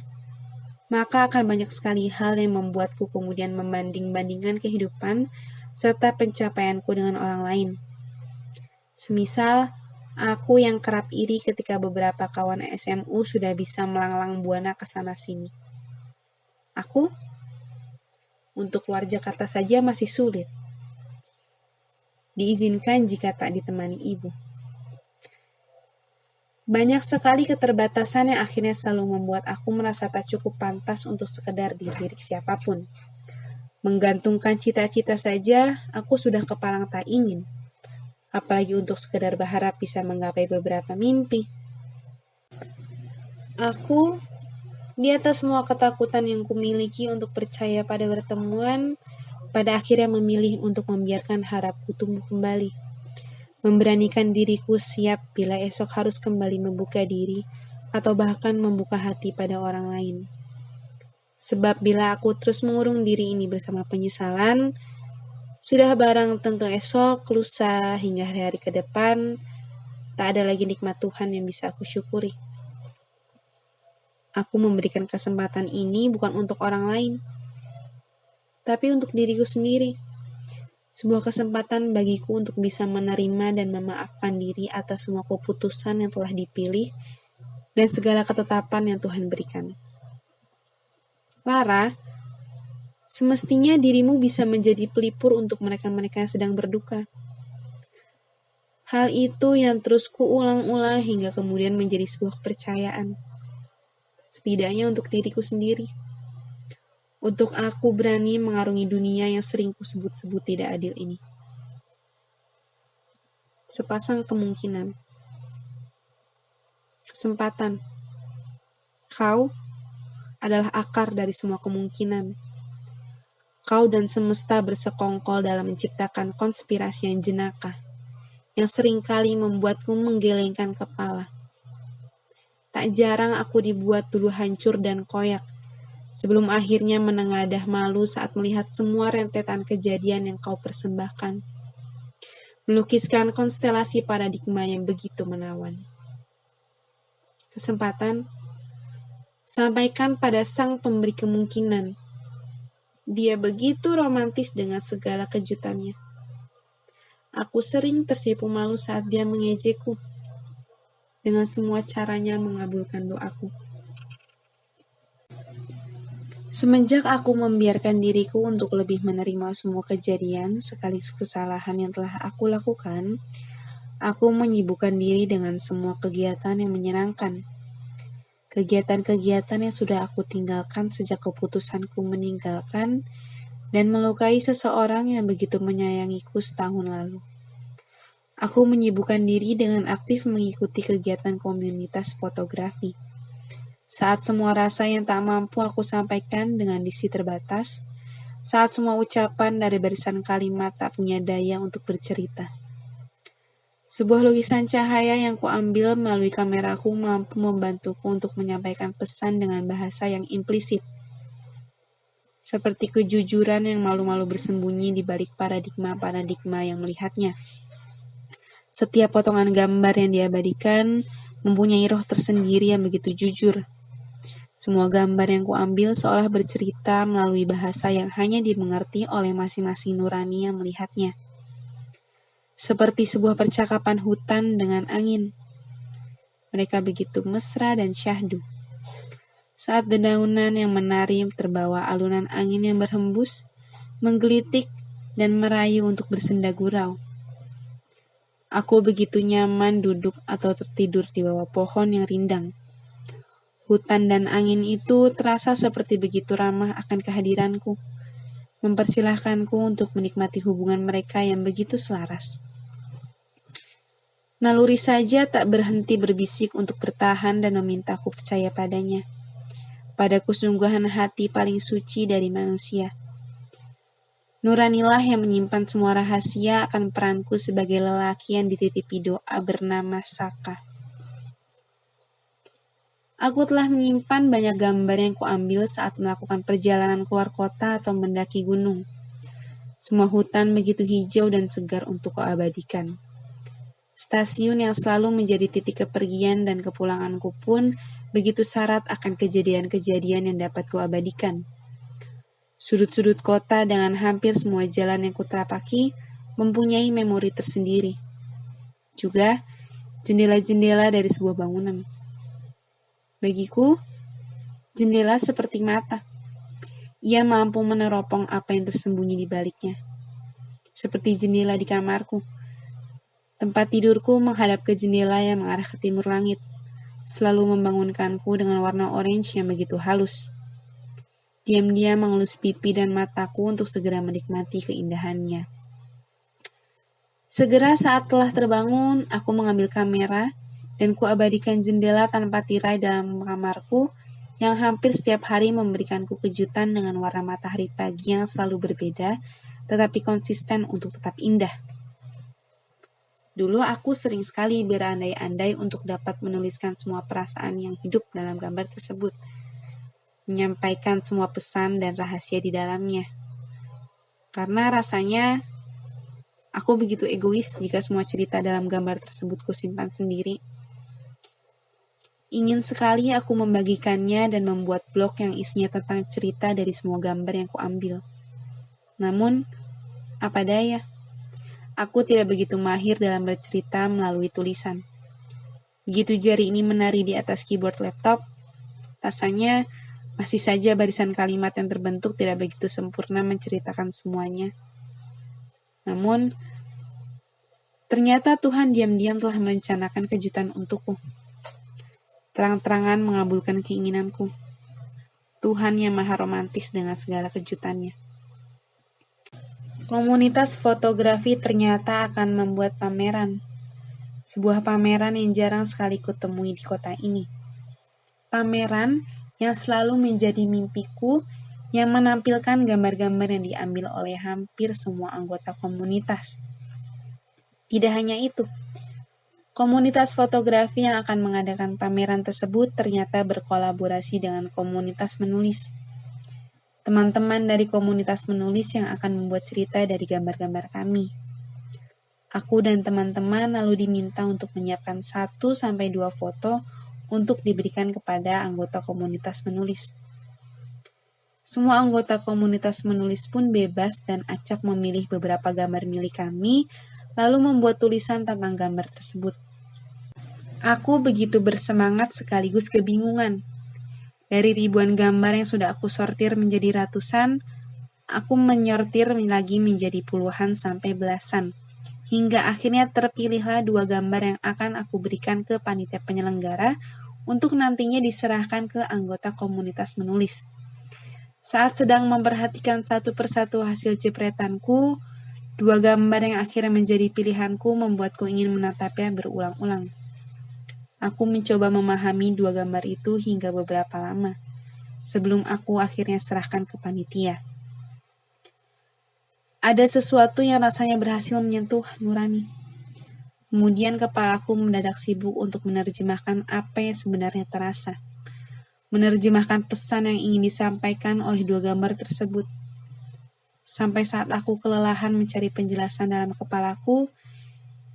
maka akan banyak sekali hal yang membuatku kemudian membanding-bandingkan kehidupan serta pencapaianku dengan orang lain. Semisal, aku yang kerap iri ketika beberapa kawan SMU sudah bisa melanglang buana ke sana sini. Aku, untuk keluar Jakarta saja masih sulit. Diizinkan jika tak ditemani ibu. Banyak sekali keterbatasan yang akhirnya selalu membuat aku merasa tak cukup pantas untuk sekedar dilirik siapapun. Menggantungkan cita-cita saja, aku sudah kepalang tak ingin. Apalagi untuk sekedar berharap bisa menggapai beberapa mimpi. Aku, di atas semua ketakutan yang kumiliki untuk percaya pada pertemuan, pada akhirnya memilih untuk membiarkan harapku tumbuh kembali. Memberanikan diriku siap bila esok harus kembali membuka diri atau bahkan membuka hati pada orang lain. Sebab bila aku terus mengurung diri ini bersama penyesalan, sudah barang tentu esok, lusa, hingga hari-hari ke depan, tak ada lagi nikmat Tuhan yang bisa aku syukuri. Aku memberikan kesempatan ini bukan untuk orang lain, tapi untuk diriku sendiri. Sebuah kesempatan bagiku untuk bisa menerima dan memaafkan diri atas semua keputusan yang telah dipilih dan segala ketetapan yang Tuhan berikan. Lara, semestinya dirimu bisa menjadi pelipur untuk mereka-mereka yang sedang berduka. Hal itu yang terus kuulang-ulang hingga kemudian menjadi sebuah kepercayaan. Setidaknya untuk diriku sendiri. Untuk aku berani mengarungi dunia yang sering kusebut-sebut tidak adil ini. Sepasang kemungkinan. Kesempatan. Kau adalah akar dari semua kemungkinan. Kau dan semesta bersekongkol dalam menciptakan konspirasi yang jenaka, yang seringkali membuatku menggelengkan kepala. Tak jarang aku dibuat dulu hancur dan koyak, sebelum akhirnya menengadah malu saat melihat semua rentetan kejadian yang kau persembahkan. Melukiskan konstelasi paradigma yang begitu menawan. Kesempatan, sampaikan pada sang pemberi kemungkinan. Dia begitu romantis dengan segala kejutannya. Aku sering tersipu malu saat dia mengejekku. Dengan semua caranya mengabulkan doaku. Semenjak aku membiarkan diriku untuk lebih menerima semua kejadian sekaligus kesalahan yang telah aku lakukan, aku menyibukkan diri dengan semua kegiatan yang menyenangkan. Kegiatan-kegiatan yang sudah aku tinggalkan sejak keputusanku meninggalkan dan melukai seseorang yang begitu menyayangiku setahun lalu. Aku menyibukkan diri dengan aktif mengikuti kegiatan komunitas fotografi. Saat semua rasa yang tak mampu aku sampaikan dengan diksi terbatas, saat semua ucapan dari barisan kalimat tak punya daya untuk bercerita. Sebuah lukisan cahaya yang kuambil melalui kameraku mampu membantuku untuk menyampaikan pesan dengan bahasa yang implisit. Seperti kejujuran yang malu-malu bersembunyi di balik paradigma-paradigma yang melihatnya. Setiap potongan gambar yang diabadikan mempunyai roh tersendiri yang begitu jujur. Semua gambar yang kuambil seolah bercerita melalui bahasa yang hanya dimengerti oleh masing-masing nurani yang melihatnya. Seperti sebuah percakapan hutan dengan angin. Mereka begitu mesra dan syahdu. Saat dedaunan yang menari terbawa alunan angin yang berhembus, menggelitik dan merayu untuk bersenda gurau. Aku begitu nyaman duduk atau tertidur di bawah pohon yang rindang. Hutan dan angin itu terasa seperti begitu ramah akan kehadiranku, mempersilahkanku untuk menikmati hubungan mereka yang begitu selaras. Naluri saja tak berhenti berbisik untuk bertahan dan memintaku percaya padanya, pada kesungguhan hati paling suci dari manusia. Nuranilah yang menyimpan semua rahasia akan peranku sebagai lelaki yang dititipi doa bernama Saka. Aku telah menyimpan banyak gambar yang kuambil saat melakukan perjalanan keluar kota atau mendaki gunung. Semua hutan begitu hijau dan segar untuk kuabadikan. Stasiun yang selalu menjadi titik kepergian dan kepulanganku pun begitu syarat akan kejadian-kejadian yang dapat kuabadikan. Sudut-sudut kota dengan hampir semua jalan yang kuterapaki mempunyai memori tersendiri. Juga jendela-jendela dari sebuah bangunan. Bagiku, jendela seperti mata. Ia mampu meneropong apa yang tersembunyi di baliknya. Seperti jendela di kamarku. Tempat tidurku menghadap ke jendela yang mengarah ke timur langit, selalu membangunkanku dengan warna orange yang begitu halus. Diam-diam mengelus pipi dan mataku untuk segera menikmati keindahannya. Segera saat telah terbangun, aku mengambil kamera dan kuabadikan jendela tanpa tirai dalam kamarku yang hampir setiap hari memberikanku kejutan dengan warna matahari pagi yang selalu berbeda, tetapi konsisten untuk tetap indah. Dulu aku sering sekali berandai-andai untuk dapat menuliskan semua perasaan yang hidup dalam gambar tersebut, menyampaikan semua pesan dan rahasia di dalamnya. Karena rasanya aku begitu egois jika semua cerita dalam gambar tersebut kusimpan sendiri. Ingin sekali aku membagikannya dan membuat blog yang isinya tentang cerita dari semua gambar yang kuambil. Namun, apa daya? Aku tidak begitu mahir dalam bercerita melalui tulisan. Begitu jari ini menari di atas keyboard laptop, rasanya masih saja barisan kalimat yang terbentuk tidak begitu sempurna menceritakan semuanya. Namun, ternyata Tuhan diam-diam telah merencanakan kejutan untukku. Terang-terangan mengabulkan keinginanku. Tuhan yang maha romantis dengan segala kejutannya. Komunitas fotografi ternyata akan membuat pameran. Sebuah pameran yang jarang sekali kutemui di kota ini. Pameran yang selalu menjadi mimpiku yang menampilkan gambar-gambar yang diambil oleh hampir semua anggota komunitas. Tidak hanya itu, komunitas fotografi yang akan mengadakan pameran tersebut ternyata berkolaborasi dengan komunitas menulis. Teman-teman dari komunitas menulis yang akan membuat cerita dari gambar-gambar kami. Aku dan teman-teman lalu diminta untuk menyiapkan 1-2 foto untuk diberikan kepada anggota komunitas menulis. Semua anggota komunitas menulis pun bebas dan acak memilih beberapa gambar milik kami, lalu membuat tulisan tentang gambar tersebut. Aku begitu bersemangat sekaligus kebingungan. Dari ribuan gambar yang sudah aku sortir menjadi ratusan, aku menyortir lagi menjadi puluhan sampai belasan. Hingga akhirnya terpilihlah 2 gambar yang akan aku berikan ke panitia penyelenggara untuk nantinya diserahkan ke anggota komunitas menulis. Saat sedang memperhatikan satu persatu hasil jepretanku, 2 gambar yang akhirnya menjadi pilihanku membuatku ingin menatapnya berulang-ulang. Aku mencoba memahami 2 gambar itu hingga beberapa lama, sebelum aku akhirnya serahkan ke panitia. Ada sesuatu yang rasanya berhasil menyentuh nurani. Kemudian kepalaku mendadak sibuk untuk menerjemahkan apa yang sebenarnya terasa. Menerjemahkan pesan yang ingin disampaikan oleh 2 gambar tersebut. Sampai saat aku kelelahan mencari penjelasan dalam kepalaku,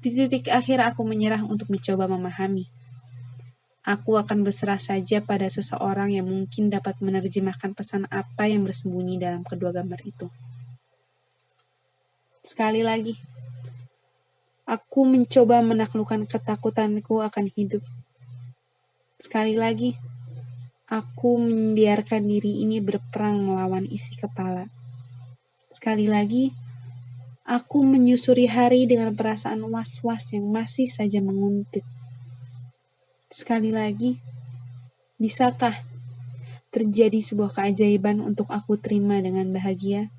di titik akhir aku menyerah untuk mencoba memahami. Aku akan berserah saja pada seseorang yang mungkin dapat menerjemahkan pesan apa yang bersembunyi dalam kedua gambar itu. Sekali lagi, aku mencoba menaklukkan ketakutanku akan hidup. Sekali lagi, aku membiarkan diri ini berperang melawan isi kepala. Sekali lagi, aku menyusuri hari dengan perasaan was-was yang masih saja menguntit. Sekali lagi, bisakah terjadi sebuah keajaiban untuk aku terima dengan bahagia?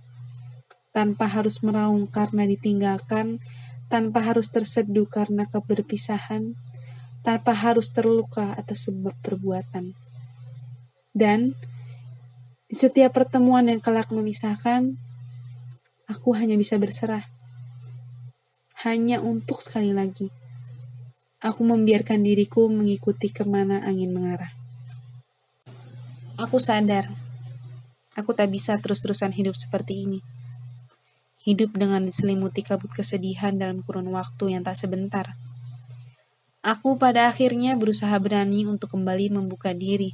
Tanpa harus meraung karena ditinggalkan, tanpa harus terseduh karena keberpisahan, tanpa harus terluka atas sebab perbuatan. Dan di setiap pertemuan yang kelak memisahkan, aku hanya bisa berserah. Hanya untuk sekali lagi, aku membiarkan diriku mengikuti kemana angin mengarah. Aku sadar, aku tak bisa terus-terusan hidup seperti ini. Hidup dengan diselimuti kabut kesedihan dalam kurun waktu yang tak sebentar. Aku pada akhirnya berusaha berani untuk kembali membuka diri.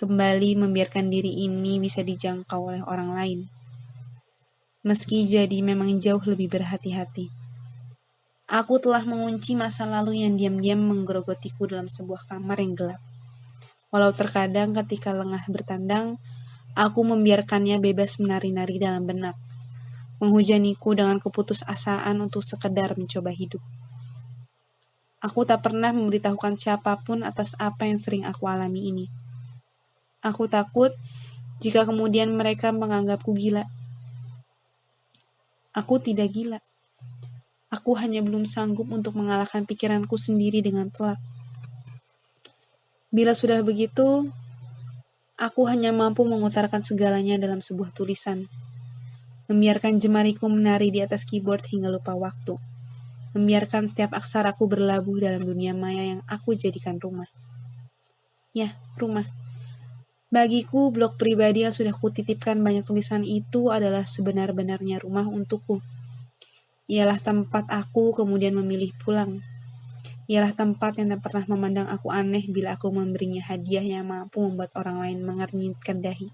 kembali membiarkan diri ini bisa dijangkau oleh orang lain. Meski jadi memang jauh lebih berhati-hati. Aku telah mengunci masa lalu yang diam-diam menggerogotiku dalam sebuah kamar yang gelap. Walau terkadang ketika lengah bertandang, aku membiarkannya bebas menari-nari dalam benak, menghujaniku dengan keputusasaan untuk sekedar mencoba hidup. Aku tak pernah memberitahukan siapapun atas apa yang sering aku alami ini. Aku takut jika kemudian mereka menganggapku gila. Aku tidak gila. Aku hanya belum sanggup untuk mengalahkan pikiranku sendiri dengan telak. Bila sudah begitu, aku hanya mampu mengutarakan segalanya dalam sebuah tulisan. Membiarkan jemariku menari di atas keyboard hingga lupa waktu. Membiarkan setiap aksaraku berlabuh dalam dunia maya yang aku jadikan rumah. Ya, rumah. Bagiku, blog pribadi yang sudah kutitipkan banyak tulisan itu adalah sebenar-benarnya rumah untukku. Ialah tempat aku kemudian memilih pulang. Ialah tempat yang tak pernah memandang aku aneh bila aku memberinya hadiah yang mampu membuat orang lain mengernyitkan dahi.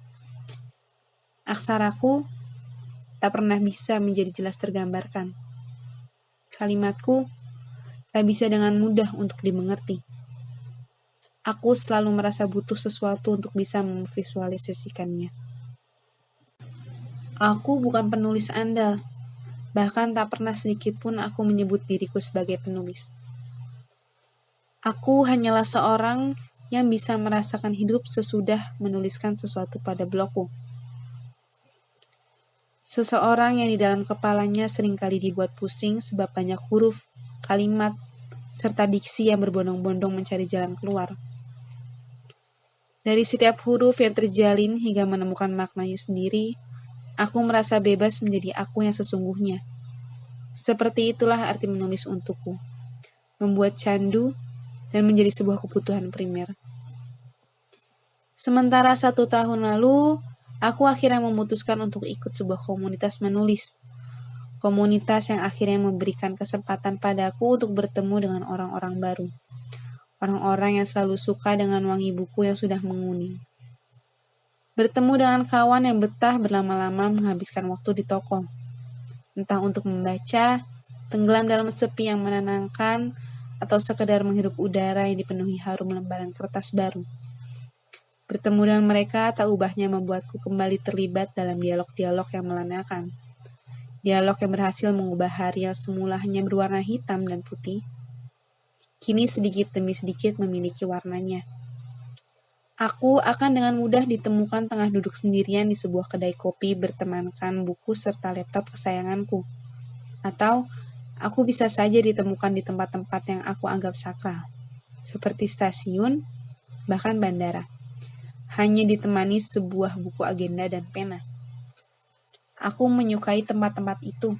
Aksaraku tak pernah bisa menjadi jelas tergambarkan. Kalimatku tak bisa dengan mudah untuk dimengerti. Aku selalu merasa butuh sesuatu untuk bisa memvisualisasikannya. Aku bukan penulis andal. Bahkan tak pernah sedikit pun aku menyebut diriku sebagai penulis. Aku hanyalah seorang yang bisa merasakan hidup sesudah menuliskan sesuatu pada blogku. Seseorang yang di dalam kepalanya seringkali dibuat pusing sebab banyak huruf, kalimat, serta diksi yang berbondong-bondong mencari jalan keluar. Dari setiap huruf yang terjalin hingga menemukan maknanya sendiri, aku merasa bebas menjadi aku yang sesungguhnya. Seperti itulah arti menulis untukku. Membuat candu dan menjadi sebuah kebutuhan primer. Sementara 1 tahun lalu, aku akhirnya memutuskan untuk ikut sebuah komunitas menulis. Komunitas yang akhirnya memberikan kesempatan padaku untuk bertemu dengan orang-orang baru. Orang-orang yang selalu suka dengan wangi buku yang sudah menguning. Bertemu dengan kawan yang betah berlama-lama menghabiskan waktu di toko. Entah untuk membaca, tenggelam dalam sepi yang menenangkan, atau sekedar menghirup udara yang dipenuhi harum lembaran kertas baru. Bertemu dengan mereka tak ubahnya membuatku kembali terlibat dalam dialog-dialog yang melanakan. Dialog yang berhasil mengubah hari yang semula hanya berwarna hitam dan putih, kini sedikit demi sedikit memiliki warnanya. Aku akan dengan mudah ditemukan tengah duduk sendirian di sebuah kedai kopi bertemankan buku serta laptop kesayanganku. Atau aku bisa saja ditemukan di tempat-tempat yang aku anggap sakral, seperti stasiun, bahkan bandara. Hanya ditemani sebuah buku agenda dan pena. Aku menyukai tempat-tempat itu,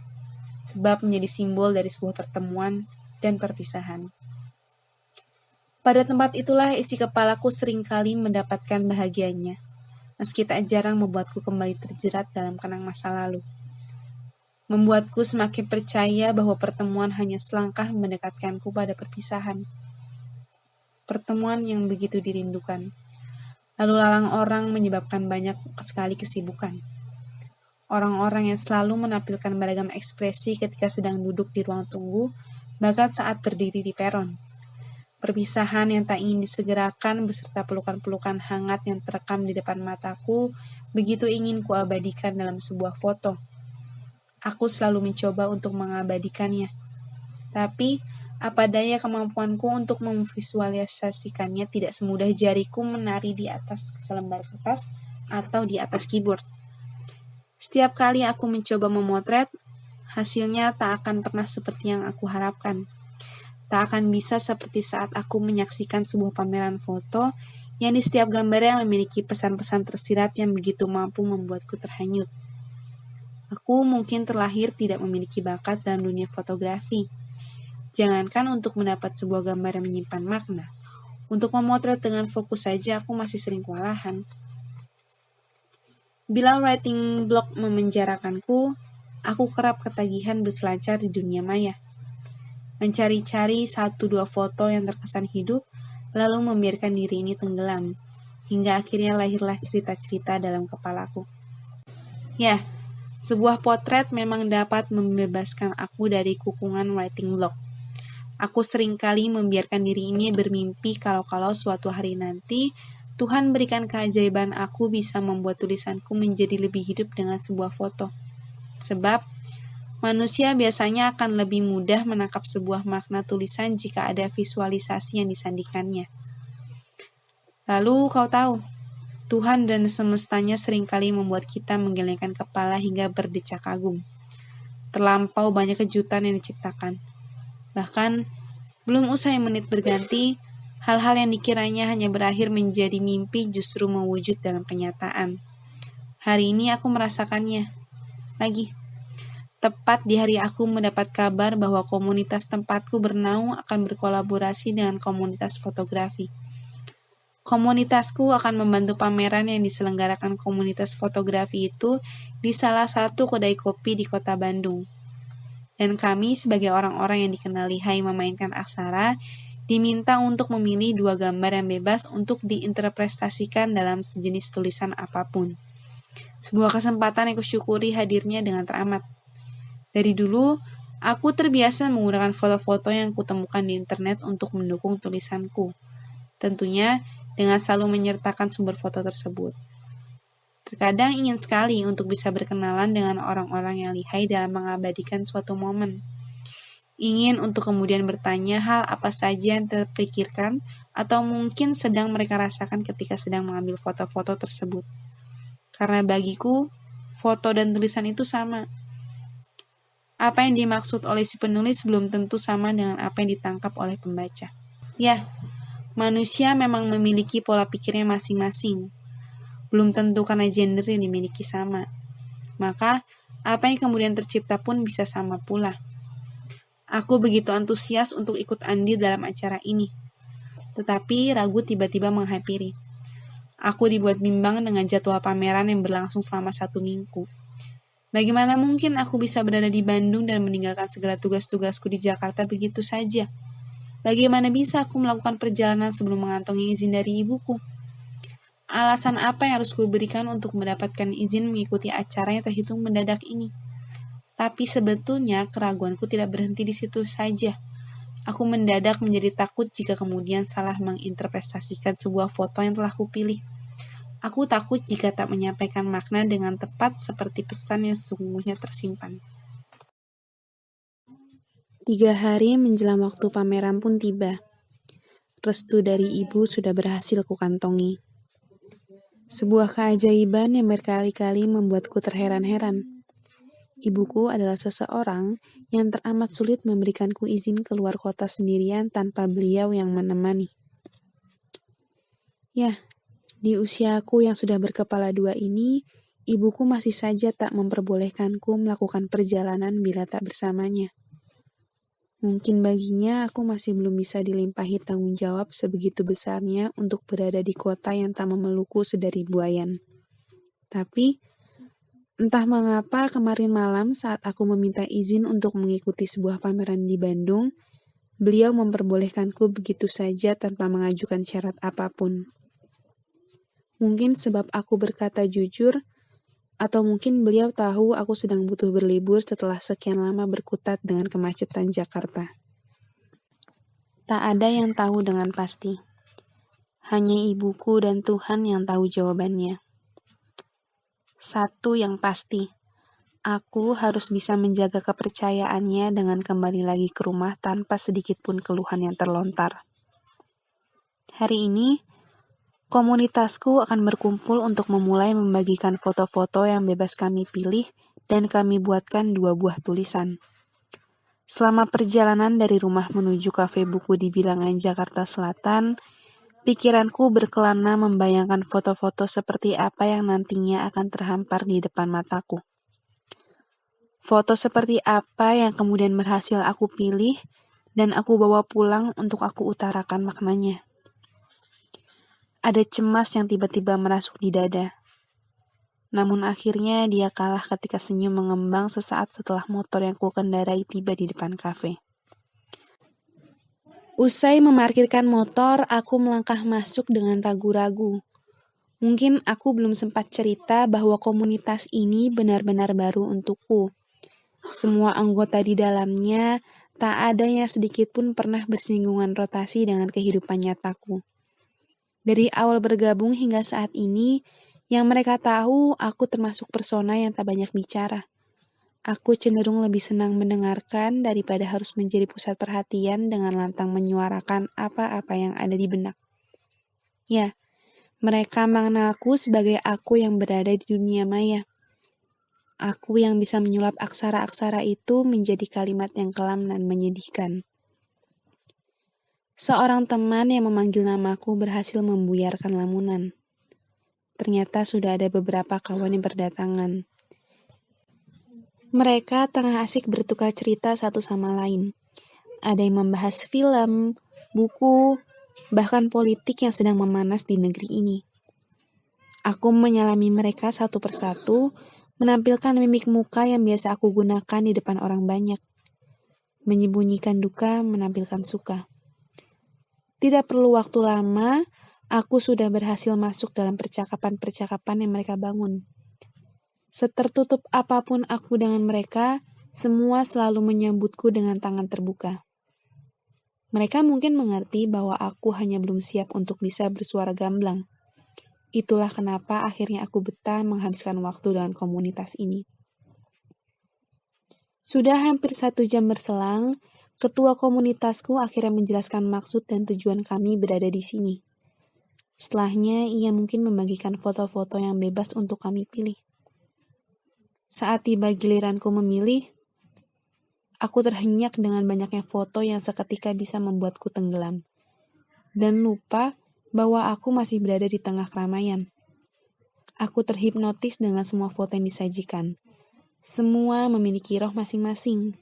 sebab menjadi simbol dari sebuah pertemuan dan perpisahan. Pada tempat itulah isi kepalaku seringkali mendapatkan bahagianya, meski tak jarang membuatku kembali terjerat dalam kenang masa lalu. Membuatku semakin percaya bahwa pertemuan hanya selangkah mendekatkanku pada perpisahan. Pertemuan yang begitu dirindukan. Lalu lalang orang menyebabkan banyak sekali kesibukan. Orang-orang yang selalu menampilkan beragam ekspresi ketika sedang duduk di ruang tunggu, bahkan saat berdiri di peron. Perpisahan yang tak ingin disegerakan beserta pelukan-pelukan hangat yang terekam di depan mataku, begitu ingin kuabadikan dalam sebuah foto. Aku selalu mencoba untuk mengabadikannya. Tapi, apa daya kemampuanku untuk memvisualisasikannya tidak semudah jariku menari di atas selembar kertas atau di atas keyboard. Setiap kali aku mencoba memotret, hasilnya tak akan pernah seperti yang aku harapkan. Tak akan bisa seperti saat aku menyaksikan sebuah pameran foto yang di setiap gambarnya memiliki pesan-pesan tersirat yang begitu mampu membuatku terhanyut. Aku mungkin terlahir tidak memiliki bakat dalam dunia fotografi. Jangankan untuk mendapat sebuah gambar yang menyimpan makna, untuk memotret dengan fokus saja aku masih sering kewalahan. Bila writing blog memenjarakanku, aku kerap ketagihan berselancar di dunia maya. Mencari-cari 1-2 foto yang terkesan hidup, lalu membiarkan diri ini tenggelam. hingga akhirnya lahirlah cerita-cerita dalam kepalaku. Ya, sebuah potret memang dapat membebaskan aku dari kukungan writing block. Aku seringkali membiarkan diri ini bermimpi kalau suatu hari nanti Tuhan berikan keajaiban aku bisa membuat tulisanku menjadi lebih hidup dengan sebuah foto. Sebab manusia biasanya akan lebih mudah menangkap sebuah makna tulisan jika ada visualisasi yang disandingkannya. Lalu kau tahu, Tuhan dan semestanya seringkali membuat kita menggelengkan kepala hingga berdecak kagum. Terlampau banyak kejutan yang diciptakan. Bahkan, belum usai menit berganti, hal-hal yang dikiranya hanya berakhir menjadi mimpi justru mewujud dalam kenyataan. Hari ini aku merasakannya. Lagi. Tepat di hari aku mendapat kabar bahwa komunitas tempatku bernaung akan berkolaborasi dengan komunitas fotografi. Komunitasku akan membantu pameran yang diselenggarakan komunitas fotografi itu di salah satu kedai kopi di kota Bandung. Dan kami sebagai orang-orang yang dikenal lihai memainkan aksara, diminta untuk memilih 2 gambar yang bebas untuk diinterpretasikan dalam sejenis tulisan apapun. Sebuah kesempatan yang kusyukuri hadirnya dengan teramat. Dari dulu, aku terbiasa menggunakan foto-foto yang kutemukan di internet untuk mendukung tulisanku. Tentunya dengan selalu menyertakan sumber foto tersebut. Terkadang ingin sekali untuk bisa berkenalan dengan orang-orang yang lihai dalam mengabadikan suatu momen. Ingin untuk kemudian bertanya hal apa saja yang terpikirkan atau mungkin sedang mereka rasakan ketika sedang mengambil foto-foto tersebut. Karena bagiku, foto dan tulisan itu sama. Apa yang dimaksud oleh si penulis belum tentu sama dengan apa yang ditangkap oleh pembaca. Ya, manusia memang memiliki pola pikirnya masing-masing. Belum tentu karena gender yang dimiliki sama. Maka, apa yang kemudian tercipta pun bisa sama pula. Aku begitu antusias untuk ikut andil dalam acara ini. Tetapi ragu tiba-tiba menghampiri. Aku dibuat bimbang dengan jadwal pameran yang berlangsung selama 1 minggu. Bagaimana mungkin aku bisa berada di Bandung dan meninggalkan segala tugas-tugasku di Jakarta begitu saja? Bagaimana bisa aku melakukan perjalanan sebelum mengantongi izin dari ibuku? Alasan apa yang harus kuberikan untuk mendapatkan izin mengikuti acara yang terhitung mendadak ini? Tapi sebetulnya keraguanku tidak berhenti di situ saja. Aku mendadak menjadi takut jika kemudian salah menginterpretasikan sebuah foto yang telah kupilih. Aku takut jika tak menyampaikan makna dengan tepat seperti pesan yang sesungguhnya tersimpan. 3 hari menjelang waktu pameran pun tiba. Restu dari ibu sudah berhasil kukantongi. Sebuah keajaiban yang berkali-kali membuatku terheran-heran. Ibuku adalah seseorang yang teramat sulit memberikanku izin keluar kota sendirian tanpa beliau yang menemani. Ya, di usiaku yang sudah berkepala 2 ini, ibuku masih saja tak memperbolehkanku melakukan perjalanan bila tak bersamanya. Mungkin baginya aku masih belum bisa dilimpahi tanggung jawab sebegitu besarnya untuk berada di kota yang tak memelukku sedari buayan. Tapi, entah mengapa kemarin malam saat aku meminta izin untuk mengikuti sebuah pameran di Bandung, beliau memperbolehkanku begitu saja tanpa mengajukan syarat apapun. Mungkin sebab aku berkata jujur, atau mungkin beliau tahu aku sedang butuh berlibur setelah sekian lama berkutat dengan kemacetan Jakarta. Tak ada yang tahu dengan pasti. Hanya ibuku dan Tuhan yang tahu jawabannya. Satu yang pasti, aku harus bisa menjaga kepercayaannya dengan kembali lagi ke rumah tanpa sedikit pun keluhan yang terlontar. Hari ini, komunitasku akan berkumpul untuk memulai membagikan foto-foto yang bebas kami pilih dan kami buatkan 2 buah tulisan. Selama perjalanan dari rumah menuju kafe buku di Bilangan, Jakarta Selatan, pikiranku berkelana membayangkan foto-foto seperti apa yang nantinya akan terhampar di depan mataku. Foto seperti apa yang kemudian berhasil aku pilih dan aku bawa pulang untuk aku utarakan maknanya. Ada cemas yang tiba-tiba merasuk di dada. Namun akhirnya dia kalah ketika senyum mengembang sesaat setelah motor yang kukendarai tiba di depan kafe. Usai memarkirkan motor, aku melangkah masuk dengan ragu-ragu. Mungkin aku belum sempat cerita bahwa komunitas ini benar-benar baru untukku. Semua anggota di dalamnya tak ada yang sedikit pun pernah bersinggungan rotasi dengan kehidupan nyataku. Dari awal bergabung hingga saat ini, yang mereka tahu aku termasuk persona yang tak banyak bicara. Aku cenderung lebih senang mendengarkan daripada harus menjadi pusat perhatian dengan lantang menyuarakan apa-apa yang ada di benak. Ya, mereka mengenalku sebagai aku yang berada di dunia maya. Aku yang bisa menyulap aksara-aksara itu menjadi kalimat yang kelam dan menyedihkan. Seorang teman yang memanggil namaku berhasil membuyarkan lamunan. Ternyata sudah ada beberapa kawan yang berdatangan. Mereka tengah asik bertukar cerita satu sama lain. Ada yang membahas film, buku, bahkan politik yang sedang memanas di negeri ini. Aku menyalami mereka satu persatu, menampilkan mimik muka yang biasa aku gunakan di depan orang banyak. Menyembunyikan duka, menampilkan suka. Tidak perlu waktu lama, aku sudah berhasil masuk dalam percakapan-percakapan yang mereka bangun. Setertutup apapun aku dengan mereka, semua selalu menyambutku dengan tangan terbuka. Mereka mungkin mengerti bahwa aku hanya belum siap untuk bisa bersuara gamblang. Itulah kenapa akhirnya aku betah menghabiskan waktu dengan komunitas ini. Sudah hampir 1 jam berselang, ketua komunitasku akhirnya menjelaskan maksud dan tujuan kami berada di sini. Setelahnya, ia mungkin membagikan foto-foto yang bebas untuk kami pilih. Saat tiba giliranku memilih, aku terhenyak dengan banyaknya foto yang seketika bisa membuatku tenggelam. Dan lupa bahwa aku masih berada di tengah keramaian. Aku terhipnotis dengan semua foto yang disajikan. Semua memiliki roh masing-masing.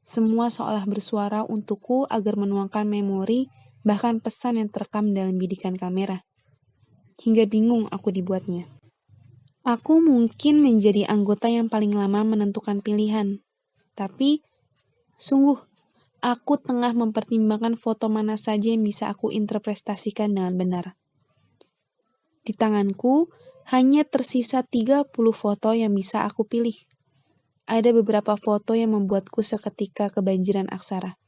Semua seolah bersuara untukku agar menuangkan memori, bahkan pesan yang terekam dalam bidikan kamera. Hingga bingung aku dibuatnya. Aku mungkin menjadi anggota yang paling lama menentukan pilihan. Tapi, sungguh, aku tengah mempertimbangkan foto mana saja yang bisa aku interpretasikan dengan benar. Di tanganku, hanya tersisa 30 foto yang bisa aku pilih. Ada beberapa foto yang membuatku seketika kebanjiran aksara.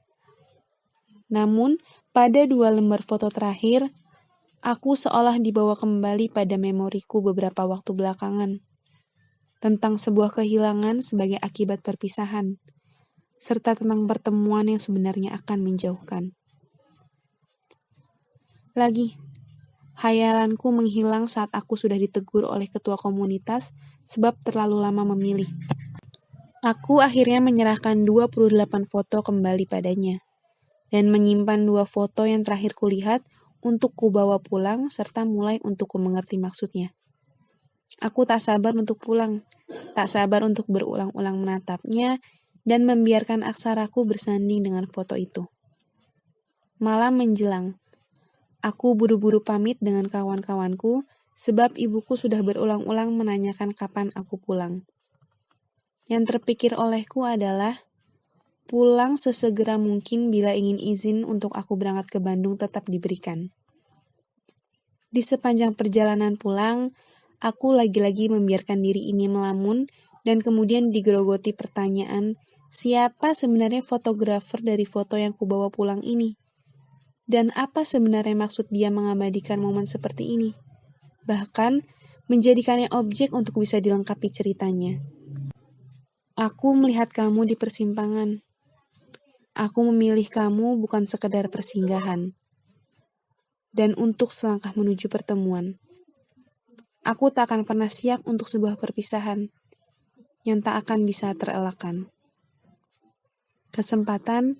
Namun, pada 2 lembar foto terakhir, aku seolah dibawa kembali pada memoriku beberapa waktu belakangan. Tentang sebuah kehilangan sebagai akibat perpisahan, serta tentang pertemuan yang sebenarnya akan menjauhkan. Lagi, hayalanku menghilang saat aku sudah ditegur oleh ketua komunitas sebab terlalu lama memilih. Aku akhirnya menyerahkan 28 foto kembali padanya, dan menyimpan 2 foto yang terakhir kulihat untuk kubawa pulang serta mulai untuk mengerti maksudnya. Aku tak sabar untuk pulang, tak sabar untuk berulang-ulang menatapnya dan membiarkan aksaraku bersanding dengan foto itu. Malam menjelang. Aku buru-buru pamit dengan kawan-kawanku sebab ibuku sudah berulang-ulang menanyakan kapan aku pulang. Yang terpikir olehku adalah pulang sesegera mungkin bila ingin izin untuk aku berangkat ke Bandung tetap diberikan. Di sepanjang perjalanan pulang, aku lagi-lagi membiarkan diri ini melamun dan kemudian digerogoti pertanyaan, siapa sebenarnya fotografer dari foto yang kubawa pulang ini? Dan apa sebenarnya maksud dia mengabadikan momen seperti ini? Bahkan, menjadikannya objek untuk bisa dilengkapi ceritanya. Aku melihat kamu di persimpangan. Aku memilih kamu bukan sekedar persinggahan. Dan untuk selangkah menuju pertemuan. Aku tak akan pernah siap untuk sebuah perpisahan yang tak akan bisa terelakkan. Kesempatan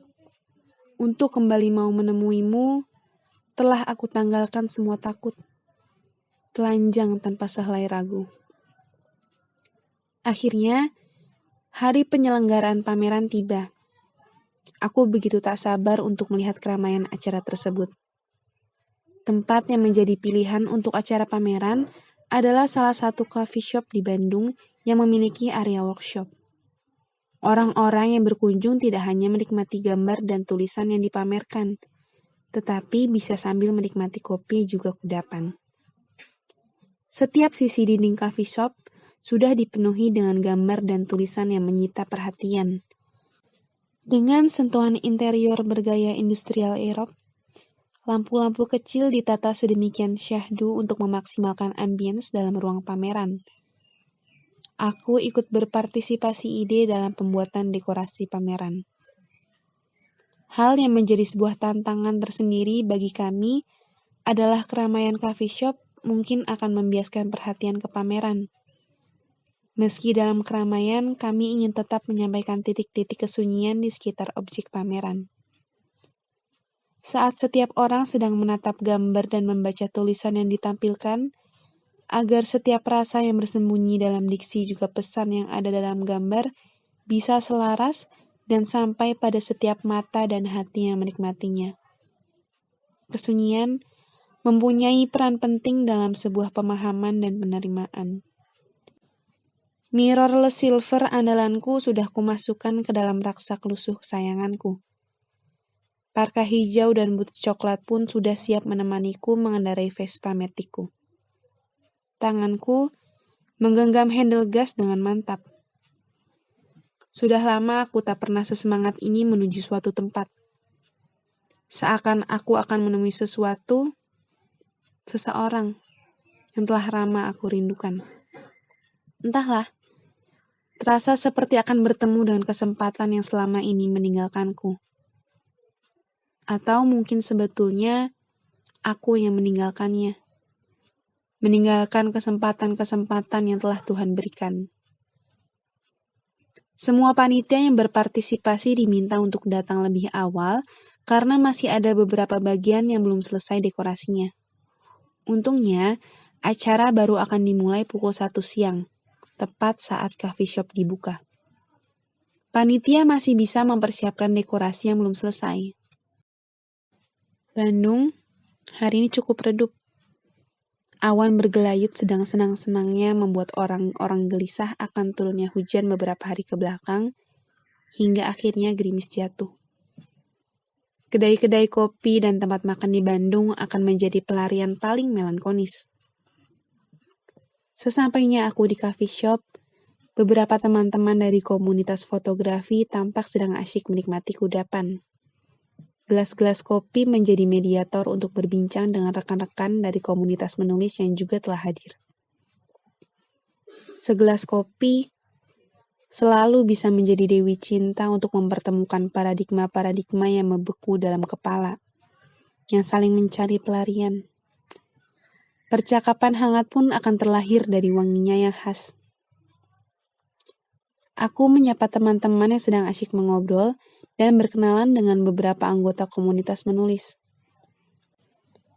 untuk kembali mau menemuimu telah aku tanggalkan semua takut, telanjang tanpa sehelai ragu. Akhirnya, hari penyelenggaraan pameran tiba. Aku begitu tak sabar untuk melihat keramaian acara tersebut. Tempat yang menjadi pilihan untuk acara pameran adalah salah satu coffee shop di Bandung yang memiliki area workshop. Orang-orang yang berkunjung tidak hanya menikmati gambar dan tulisan yang dipamerkan, tetapi bisa sambil menikmati kopi juga kudapan. Setiap sisi dinding coffee shop sudah dipenuhi dengan gambar dan tulisan yang menyita perhatian. Dengan sentuhan interior bergaya industrial Eropa, lampu-lampu kecil ditata sedemikian syahdu untuk memaksimalkan ambience dalam ruang pameran. Aku ikut berpartisipasi ide dalam pembuatan dekorasi pameran. Hal yang menjadi sebuah tantangan tersendiri bagi kami adalah keramaian coffee shop mungkin akan membiaskan perhatian ke pameran. Meski dalam keramaian, kami ingin tetap menyampaikan titik-titik kesunyian di sekitar objek pameran. Saat setiap orang sedang menatap gambar dan membaca tulisan yang ditampilkan, agar setiap rasa yang bersembunyi dalam diksi juga pesan yang ada dalam gambar bisa selaras dan sampai pada setiap mata dan hati yang menikmatinya. Kesunyian mempunyai peran penting dalam sebuah pemahaman dan penerimaan. Mirrorless silver andalanku sudah kumasukkan ke dalam raksak lusuh kesayanganku. Parka hijau dan boots coklat pun sudah siap menemaniku mengendarai Vespa metikku. Tanganku menggenggam handle gas dengan mantap. Sudah lama aku tak pernah sesemangat ini menuju suatu tempat. Seakan aku akan menemui seseorang yang telah lama aku rindukan. Entahlah, terasa seperti akan bertemu dengan kesempatan yang selama ini meninggalkanku. Atau mungkin sebetulnya aku yang meninggalkannya. Meninggalkan kesempatan-kesempatan yang telah Tuhan berikan. Semua panitia yang berpartisipasi diminta untuk datang lebih awal karena masih ada beberapa bagian yang belum selesai dekorasinya. Untungnya, acara baru akan dimulai pukul 1 siang, tepat saat coffee shop dibuka. Panitia masih bisa mempersiapkan dekorasi yang belum selesai. Bandung, hari ini cukup redup. Awan bergelayut sedang senang-senangnya membuat orang-orang gelisah akan turunnya hujan beberapa hari ke belakang, hingga akhirnya gerimis jatuh. Kedai-kedai kopi dan tempat makan di Bandung akan menjadi pelarian paling melankolis. Sesampainya aku di coffee shop, beberapa teman-teman dari komunitas fotografi tampak sedang asyik menikmati kudapan. Gelas-gelas kopi menjadi mediator untuk berbincang dengan rekan-rekan dari komunitas menulis yang juga telah hadir. Segelas kopi selalu bisa menjadi dewi cinta untuk mempertemukan paradigma-paradigma yang membeku dalam kepala, yang saling mencari pelarian. Percakapan hangat pun akan terlahir dari wanginya yang khas. Aku menyapa teman-teman yang sedang asyik mengobrol dan berkenalan dengan beberapa anggota komunitas menulis.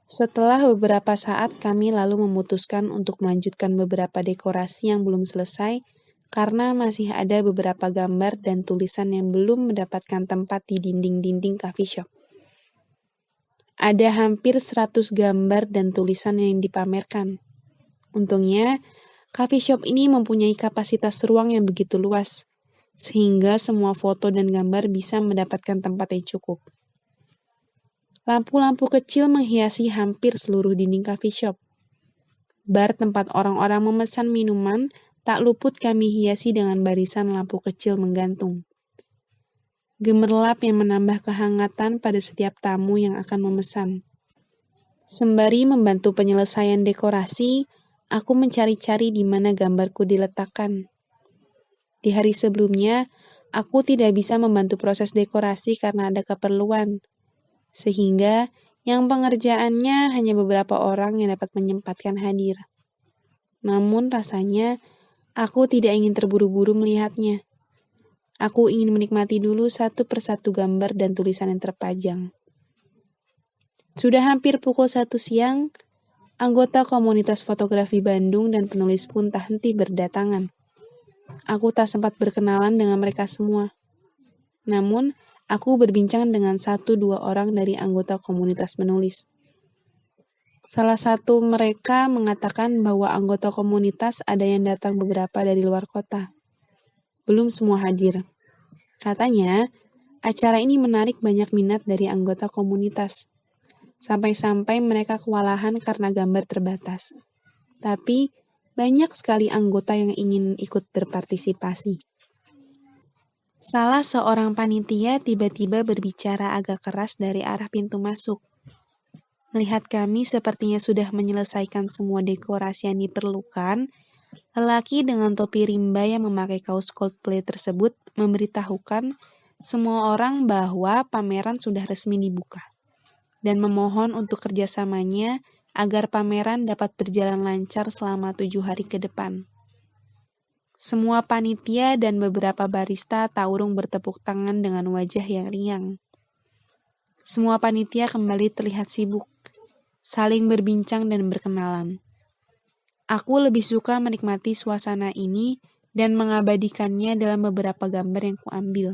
Setelah beberapa saat, kami lalu memutuskan untuk melanjutkan beberapa dekorasi yang belum selesai karena masih ada beberapa gambar dan tulisan yang belum mendapatkan tempat di dinding-dinding coffee shop. Ada hampir 100 gambar dan tulisan yang dipamerkan. Untungnya, coffee shop ini mempunyai kapasitas ruang yang begitu luas, sehingga semua foto dan gambar bisa mendapatkan tempat yang cukup. Lampu-lampu kecil menghiasi hampir seluruh dinding coffee shop. Bar tempat orang-orang memesan minuman tak luput kami hiasi dengan barisan lampu kecil menggantung. Gemerlap yang menambah kehangatan pada setiap tamu yang akan memesan. Sembari membantu penyelesaian dekorasi, aku mencari-cari di mana gambarku diletakkan. Di hari sebelumnya, aku tidak bisa membantu proses dekorasi karena ada keperluan. Sehingga yang pengerjaannya hanya beberapa orang yang dapat menyempatkan hadir. Namun rasanya, aku tidak ingin terburu-buru melihatnya. Aku ingin menikmati dulu satu persatu gambar dan tulisan yang terpajang. Sudah hampir pukul 1 siang, anggota komunitas fotografi Bandung dan penulis pun tak henti berdatangan. Aku tak sempat berkenalan dengan mereka semua. Namun, aku berbincang dengan 1-2 orang dari anggota komunitas menulis. Salah satu mereka mengatakan bahwa anggota komunitas ada yang datang beberapa dari luar kota. Belum semua hadir. Katanya, acara ini menarik banyak minat dari anggota komunitas. Sampai-sampai mereka kewalahan karena gambar terbatas. Tapi banyak sekali anggota yang ingin ikut berpartisipasi. Salah seorang panitia tiba-tiba berbicara agak keras dari arah pintu masuk. Melihat kami sepertinya sudah menyelesaikan semua dekorasi yang diperlukan, lelaki dengan topi rimba yang memakai kaos Coldplay tersebut memberitahukan semua orang bahwa pameran sudah resmi dibuka dan memohon untuk kerjasamanya agar pameran dapat berjalan lancar selama 7 hari ke depan. Semua panitia dan beberapa barista taurung bertepuk tangan dengan wajah yang riang. Semua panitia kembali terlihat sibuk, saling berbincang dan berkenalan. Aku lebih suka menikmati suasana ini dan mengabadikannya dalam beberapa gambar yang kuambil.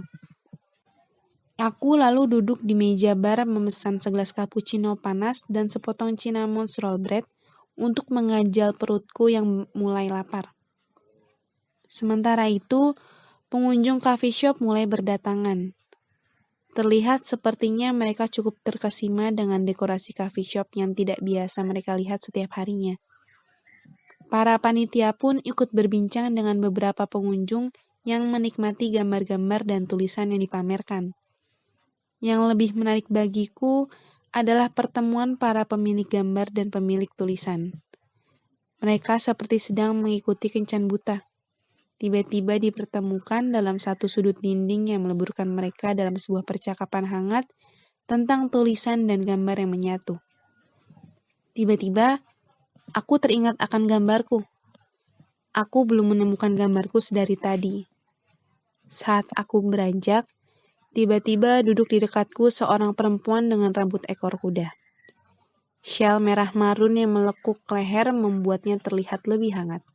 Aku lalu duduk di meja bar memesan segelas cappuccino panas dan sepotong cinnamon roll bread untuk mengajal perutku yang mulai lapar. Sementara itu, pengunjung coffee shop mulai berdatangan. Terlihat sepertinya mereka cukup terkesima dengan dekorasi coffee shop yang tidak biasa mereka lihat setiap harinya. Para panitia pun ikut berbincang dengan beberapa pengunjung yang menikmati gambar-gambar dan tulisan yang dipamerkan. Yang lebih menarik bagiku adalah pertemuan para pemilik gambar dan pemilik tulisan. Mereka seperti sedang mengikuti kencan buta. Tiba-tiba dipertemukan dalam satu sudut dinding yang meleburkan mereka dalam sebuah percakapan hangat tentang tulisan dan gambar yang menyatu. Tiba-tiba, aku teringat akan gambarku. Aku belum menemukan gambarku sedari tadi. Saat aku beranjak, tiba-tiba duduk di dekatku seorang perempuan dengan rambut ekor kuda. Syal merah marun yang melekuk leher membuatnya terlihat lebih hangat.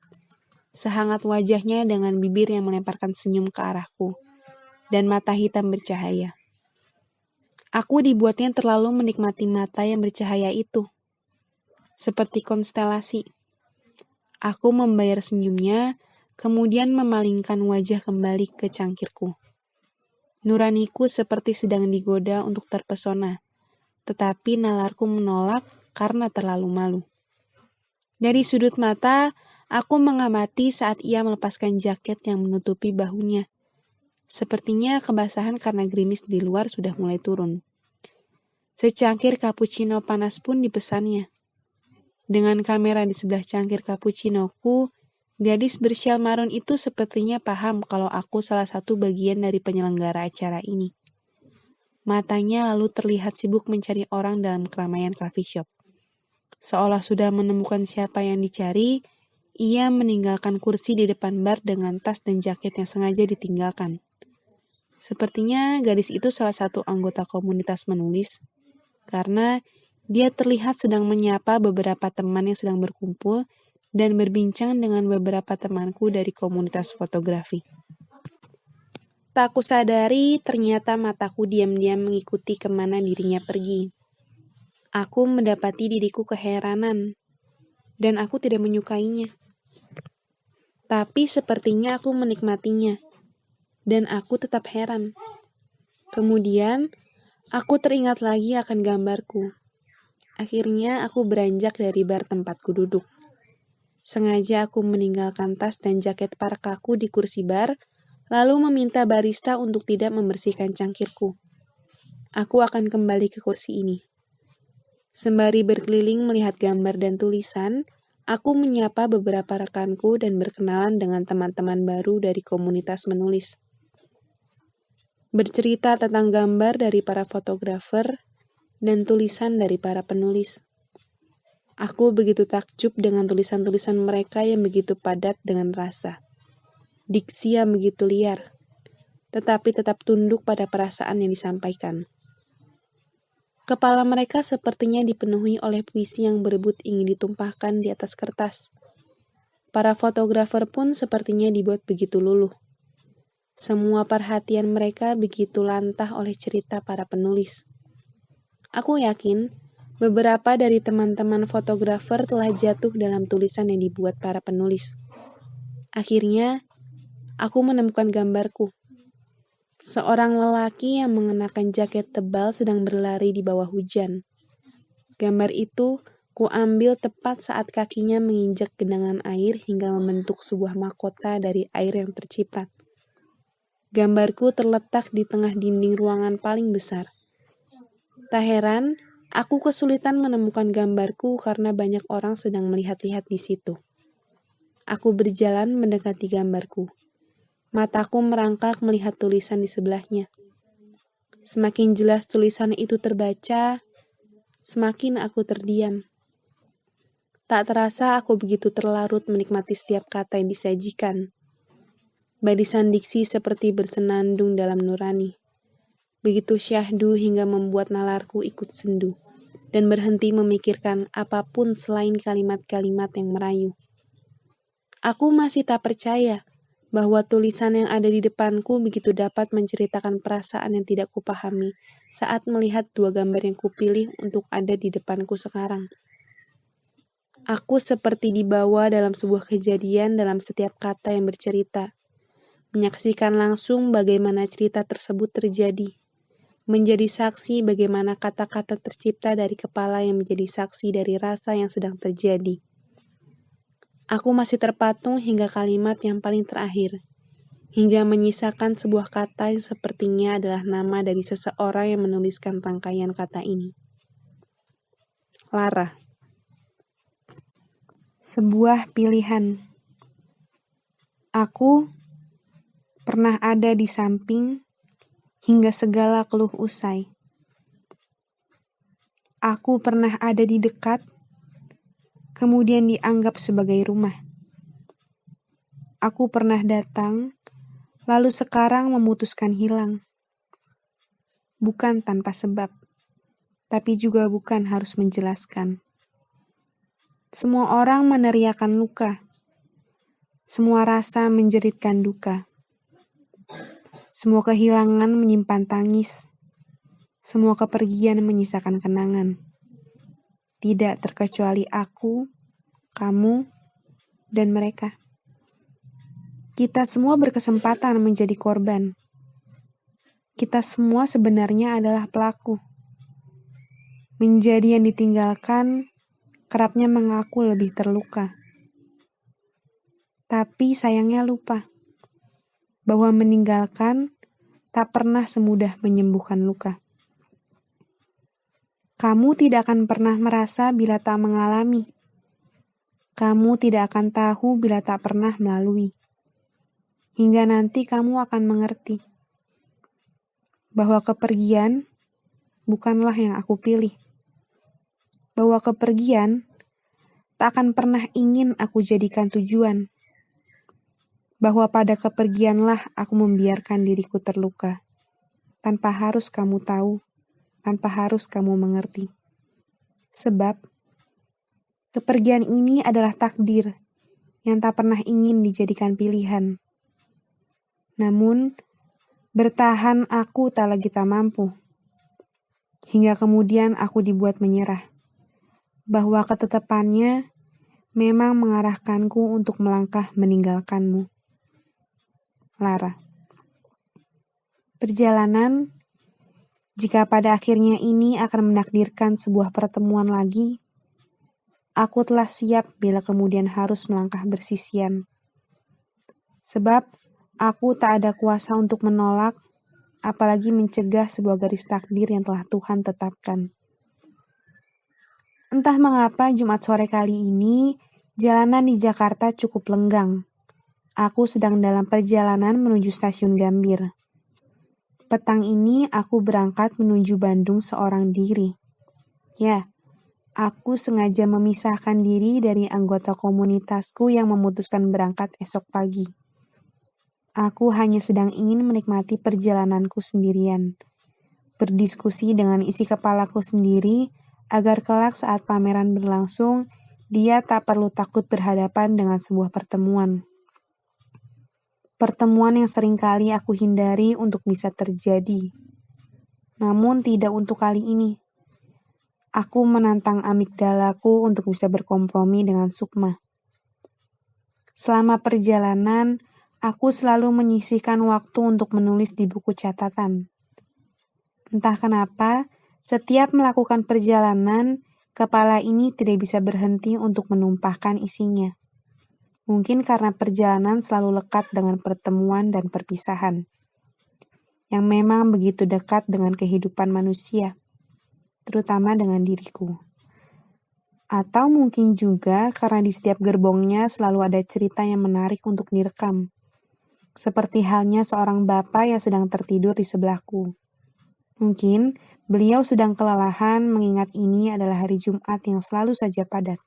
Sehangat wajahnya dengan bibir yang melemparkan senyum ke arahku, dan mata hitam bercahaya. Aku dibuatnya terlalu menikmati mata yang bercahaya itu. Seperti konstelasi. Aku membayar senyumnya, kemudian memalingkan wajah kembali ke cangkirku. Nuraniku seperti sedang digoda untuk terpesona, tetapi nalarku menolak karena terlalu malu. Dari sudut mata, aku mengamati saat ia melepaskan jaket yang menutupi bahunya. Sepertinya kebasahan karena gerimis di luar sudah mulai turun. Secangkir cappuccino panas pun dipesannya. Dengan kamera di sebelah cangkir cappuccinoku, gadis bersyal marun itu sepertinya paham kalau aku salah satu bagian dari penyelenggara acara ini. Matanya lalu terlihat sibuk mencari orang dalam keramaian coffee shop. Seolah sudah menemukan siapa yang dicari, ia meninggalkan kursi di depan bar dengan tas dan jaket yang sengaja ditinggalkan. Sepertinya gadis itu salah satu anggota komunitas menulis, karena dia terlihat sedang menyapa beberapa teman yang sedang berkumpul dan berbincang dengan beberapa temanku dari komunitas fotografi. Tak kusadari, ternyata mataku diam-diam mengikuti kemana dirinya pergi. Aku mendapati diriku keheranan, dan aku tidak menyukainya. Tapi sepertinya aku menikmatinya, dan aku tetap heran. Kemudian, aku teringat lagi akan gambarku. Akhirnya aku beranjak dari bar tempatku duduk. Sengaja aku meninggalkan tas dan jaket parkaku di kursi bar, lalu meminta barista untuk tidak membersihkan cangkirku. Aku akan kembali ke kursi ini. Sembari berkeliling melihat gambar dan tulisan, aku menyapa beberapa rekanku dan berkenalan dengan teman-teman baru dari komunitas menulis. Bercerita tentang gambar dari para fotografer dan tulisan dari para penulis. Aku begitu takjub dengan tulisan-tulisan mereka yang begitu padat dengan rasa. Diksi yang begitu liar, tetapi tetap tunduk pada perasaan yang disampaikan. Kepala mereka sepertinya dipenuhi oleh puisi yang berebut ingin ditumpahkan di atas kertas. Para fotografer pun sepertinya dibuat begitu luluh. Semua perhatian mereka begitu lantah oleh cerita para penulis. Aku yakin beberapa dari teman-teman fotografer telah jatuh dalam tulisan yang dibuat para penulis. Akhirnya, aku menemukan gambarku. Seorang lelaki yang mengenakan jaket tebal sedang berlari di bawah hujan. Gambar itu Kuambil tepat saat kakinya menginjak genangan air hingga membentuk sebuah mahkota dari air yang terciprat. Gambarku terletak di tengah dinding ruangan paling besar. Tak heran, aku kesulitan menemukan gambarku karena banyak orang sedang melihat-lihat di situ. Aku berjalan mendekati gambarku. Mataku merangkak melihat tulisan di sebelahnya. Semakin jelas tulisan itu terbaca, semakin aku terdiam. Tak terasa aku begitu terlarut menikmati setiap kata yang disajikan. Barisan diksi seperti bersenandung dalam nurani. Begitu syahdu hingga membuat nalarku ikut sendu dan berhenti memikirkan apapun selain kalimat-kalimat yang merayu. Aku masih tak percaya bahwa tulisan yang ada di depanku begitu dapat menceritakan perasaan yang tidak kupahami saat melihat dua gambar yang kupilih untuk ada di depanku sekarang. Aku seperti dibawa dalam sebuah kejadian dalam setiap kata yang bercerita, menyaksikan langsung bagaimana cerita tersebut terjadi, menjadi saksi bagaimana kata-kata tercipta dari kepala yang menjadi saksi dari rasa yang sedang terjadi. Aku masih terpatung hingga kalimat yang paling terakhir, hingga menyisakan sebuah kata yang sepertinya adalah nama dari seseorang yang menuliskan rangkaian kata ini. Lara. Sebuah pilihan. Aku pernah ada di samping hingga segala keluh usai. Aku pernah ada di dekat, kemudian dianggap sebagai rumah. Aku pernah datang, lalu sekarang memutuskan hilang. Bukan tanpa sebab, tapi juga bukan harus menjelaskan. Semua orang meneriakan luka. Semua rasa menjeritkan duka. Semua kehilangan menyimpan tangis. Semua kepergian menyisakan kenangan. Tidak terkecuali aku, kamu, dan mereka. Kita semua berkesempatan menjadi korban. Kita semua sebenarnya adalah pelaku. Menjadi yang ditinggalkan, kerapnya mengaku lebih terluka. Tapi sayangnya lupa bahwa meninggalkan tak pernah semudah menyembuhkan luka. Kamu tidak akan pernah merasa bila tak mengalami. Kamu tidak akan tahu bila tak pernah melalui. Hingga nanti kamu akan mengerti bahwa kepergian bukanlah yang aku pilih. Bahwa kepergian tak akan pernah ingin aku jadikan tujuan. Bahwa pada kepergianlah aku membiarkan diriku terluka. Tanpa harus kamu tahu, tanpa harus kamu mengerti. Sebab, kepergian ini adalah takdir yang tak pernah ingin dijadikan pilihan. Namun, bertahan aku tak lagi tak mampu. Hingga kemudian aku dibuat menyerah. Bahwa ketetapannya memang mengarahkanku untuk melangkah meninggalkanmu. Lara. Perjalanan, jika pada akhirnya ini akan menakdirkan sebuah pertemuan lagi, aku telah siap bila kemudian harus melangkah bersisian. Sebab aku tak ada kuasa untuk menolak, apalagi mencegah sebuah garis takdir yang telah Tuhan tetapkan. Entah mengapa Jumat sore kali ini, jalanan di Jakarta cukup lenggang. Aku sedang dalam perjalanan menuju stasiun Gambir. Petang ini aku berangkat menuju Bandung seorang diri. Ya, aku sengaja memisahkan diri dari anggota komunitasku yang memutuskan berangkat esok pagi. Aku hanya sedang ingin menikmati perjalananku sendirian. Berdiskusi dengan isi kepalaku sendiri, agar kelak saat pameran berlangsung, dia tak perlu takut berhadapan dengan sebuah pertemuan. Pertemuan yang seringkali aku hindari untuk bisa terjadi. Namun tidak untuk kali ini. Aku menantang amigdalaku untuk bisa berkompromi dengan Sukma. Selama perjalanan, aku selalu menyisihkan waktu untuk menulis di buku catatan. Entah kenapa, setiap melakukan perjalanan, Kepala ini tidak bisa berhenti untuk menumpahkan isinya. Mungkin karena perjalanan selalu lekat dengan pertemuan dan perpisahan, yang memang begitu dekat dengan kehidupan manusia, terutama dengan diriku. Atau mungkin juga karena di setiap gerbongnya selalu ada cerita yang menarik untuk direkam. Seperti halnya seorang bapak yang sedang tertidur di sebelahku. Mungkin beliau sedang kelelahan mengingat ini adalah hari Jumat yang selalu saja padat.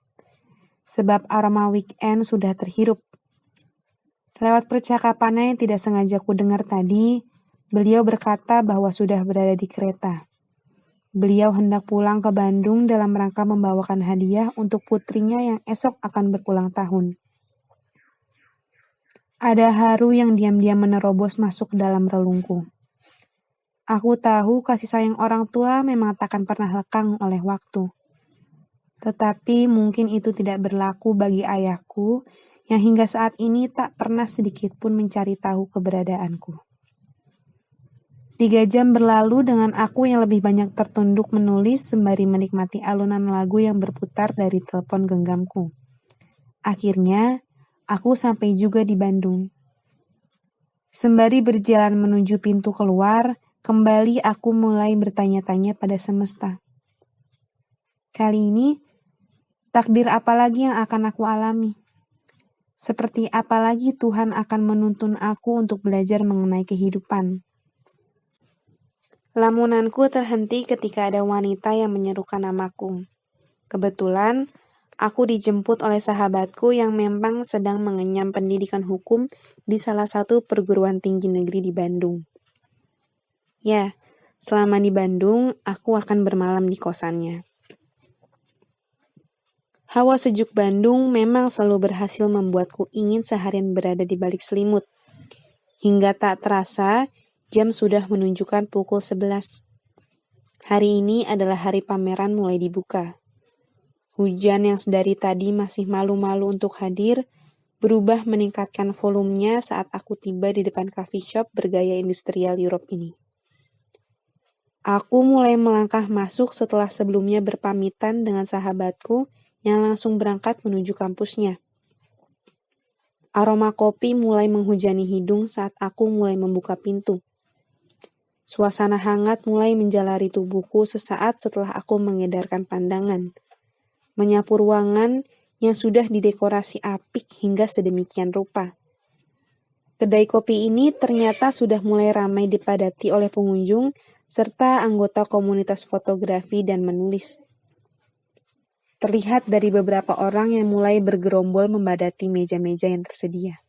Sebab aroma weekend sudah terhirup. Lewat percakapannya yang tidak sengaja ku dengar tadi, beliau berkata bahwa sudah berada di kereta. Beliau hendak pulang ke Bandung dalam rangka membawakan hadiah untuk putrinya yang esok akan berulang tahun. Ada haru yang diam-diam menerobos masuk dalam relungku. Aku tahu kasih sayang orang tua memang takkan pernah lekang oleh waktu. Tetapi mungkin itu tidak berlaku bagi ayahku yang hingga saat ini tak pernah sedikit pun mencari tahu keberadaanku. 3 jam berlalu dengan aku yang lebih banyak tertunduk menulis sembari menikmati alunan lagu yang berputar dari telepon genggamku. Akhirnya, aku sampai juga di Bandung. Sembari berjalan menuju pintu keluar, kembali aku mulai bertanya-tanya pada semesta. Kali ini, takdir apa lagi yang akan aku alami? Seperti apa lagi Tuhan akan menuntun aku untuk belajar mengenai kehidupan? Lamunanku terhenti ketika ada wanita yang menyerukan namaku. Kebetulan, aku dijemput oleh sahabatku yang memang sedang mengenyam pendidikan hukum di salah satu perguruan tinggi negeri di Bandung. Ya, selama di Bandung, aku akan bermalam di kosannya. Hawa sejuk Bandung memang selalu berhasil membuatku ingin seharian berada di balik selimut. Hingga tak terasa, jam sudah menunjukkan pukul 11. Hari ini adalah hari pameran mulai dibuka. Hujan yang sedari tadi masih malu-malu untuk hadir, berubah meningkatkan volumenya saat aku tiba di depan coffee shop bergaya industrial Europe ini. Aku mulai melangkah masuk setelah sebelumnya berpamitan dengan sahabatku yang langsung berangkat menuju kampusnya. Aroma kopi mulai menghujani hidung saat aku mulai membuka pintu. Suasana hangat mulai menjalari tubuhku sesaat setelah aku mengedarkan pandangan, menyapu ruangan yang sudah didekorasi apik hingga sedemikian rupa. Kedai kopi ini ternyata sudah mulai ramai dipadati oleh pengunjung serta anggota komunitas fotografi dan menulis. Terlihat dari beberapa orang yang mulai bergerombol membadati meja-meja yang tersedia.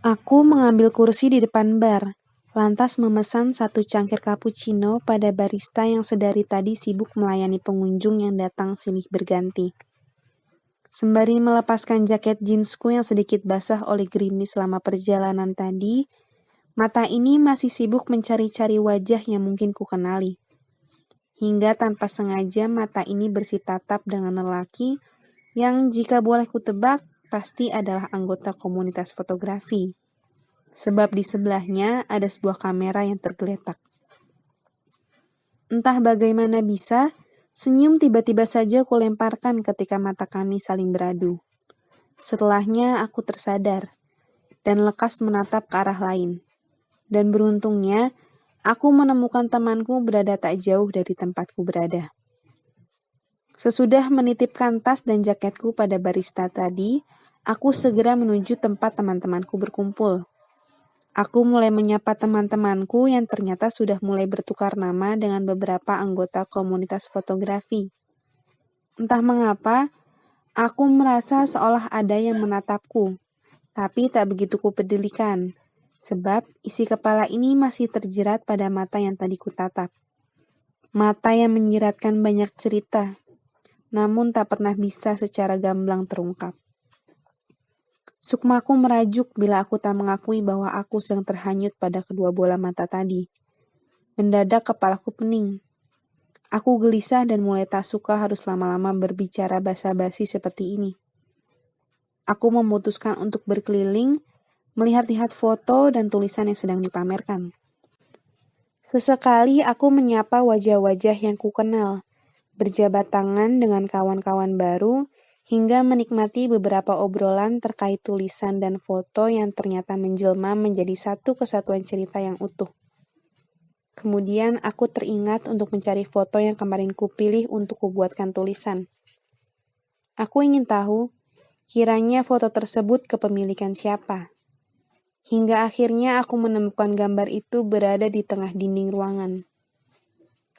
Aku mengambil kursi di depan bar, lantas memesan 1 cangkir cappuccino pada barista yang sedari tadi sibuk melayani pengunjung yang datang silih berganti. Sembari melepaskan jaket jeansku yang sedikit basah oleh gerimis selama perjalanan tadi, mata ini masih sibuk mencari-cari wajah yang mungkin ku kenali. Hingga tanpa sengaja mata ini bersitatap dengan lelaki yang jika boleh kutebak pasti adalah anggota komunitas fotografi. Sebab di sebelahnya ada sebuah kamera yang tergeletak. Entah bagaimana bisa, senyum tiba-tiba saja kulemparkan ketika mata kami saling beradu. Setelahnya aku tersadar dan lekas menatap ke arah lain. Dan beruntungnya, aku menemukan temanku berada tak jauh dari tempatku berada. Sesudah menitipkan tas dan jaketku pada barista tadi, aku segera menuju tempat teman-temanku berkumpul. Aku mulai menyapa teman-temanku yang ternyata sudah mulai bertukar nama dengan beberapa anggota komunitas fotografi. Entah mengapa, aku merasa seolah ada yang menatapku, tapi tak begitu kupedulikan. Sebab isi kepala ini masih terjerat pada mata yang tadi kutatap. Mata yang menyiratkan banyak cerita, namun tak pernah bisa secara gamblang terungkap. Sukmaku merajuk bila aku tak mengakui bahwa aku sedang terhanyut pada kedua bola mata tadi. Mendadak kepalaku pening. Aku gelisah dan mulai tak suka harus lama-lama berbicara basa-basi seperti ini. Aku memutuskan untuk berkeliling, melihat-lihat foto dan tulisan yang sedang dipamerkan. Sesekali aku menyapa wajah-wajah yang kukenal, berjabat tangan dengan kawan-kawan baru, hingga menikmati beberapa obrolan terkait tulisan dan foto yang ternyata menjelma menjadi satu kesatuan cerita yang utuh. Kemudian aku teringat untuk mencari foto yang kemarin kupilih untuk kubuatkan tulisan. Aku ingin tahu, kiranya foto tersebut kepemilikan siapa. Hingga akhirnya aku menemukan gambar itu berada di tengah dinding ruangan.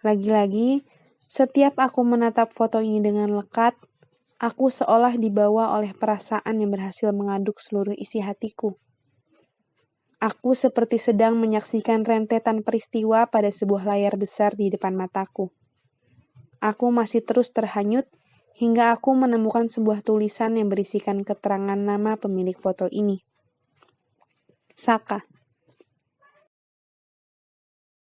Lagi-lagi, setiap aku menatap foto ini dengan lekat, aku seolah dibawa oleh perasaan yang berhasil mengaduk seluruh isi hatiku. Aku seperti sedang menyaksikan rentetan peristiwa pada sebuah layar besar di depan mataku. Aku masih terus terhanyut hingga aku menemukan sebuah tulisan yang berisikan keterangan nama pemilik foto ini. Saka.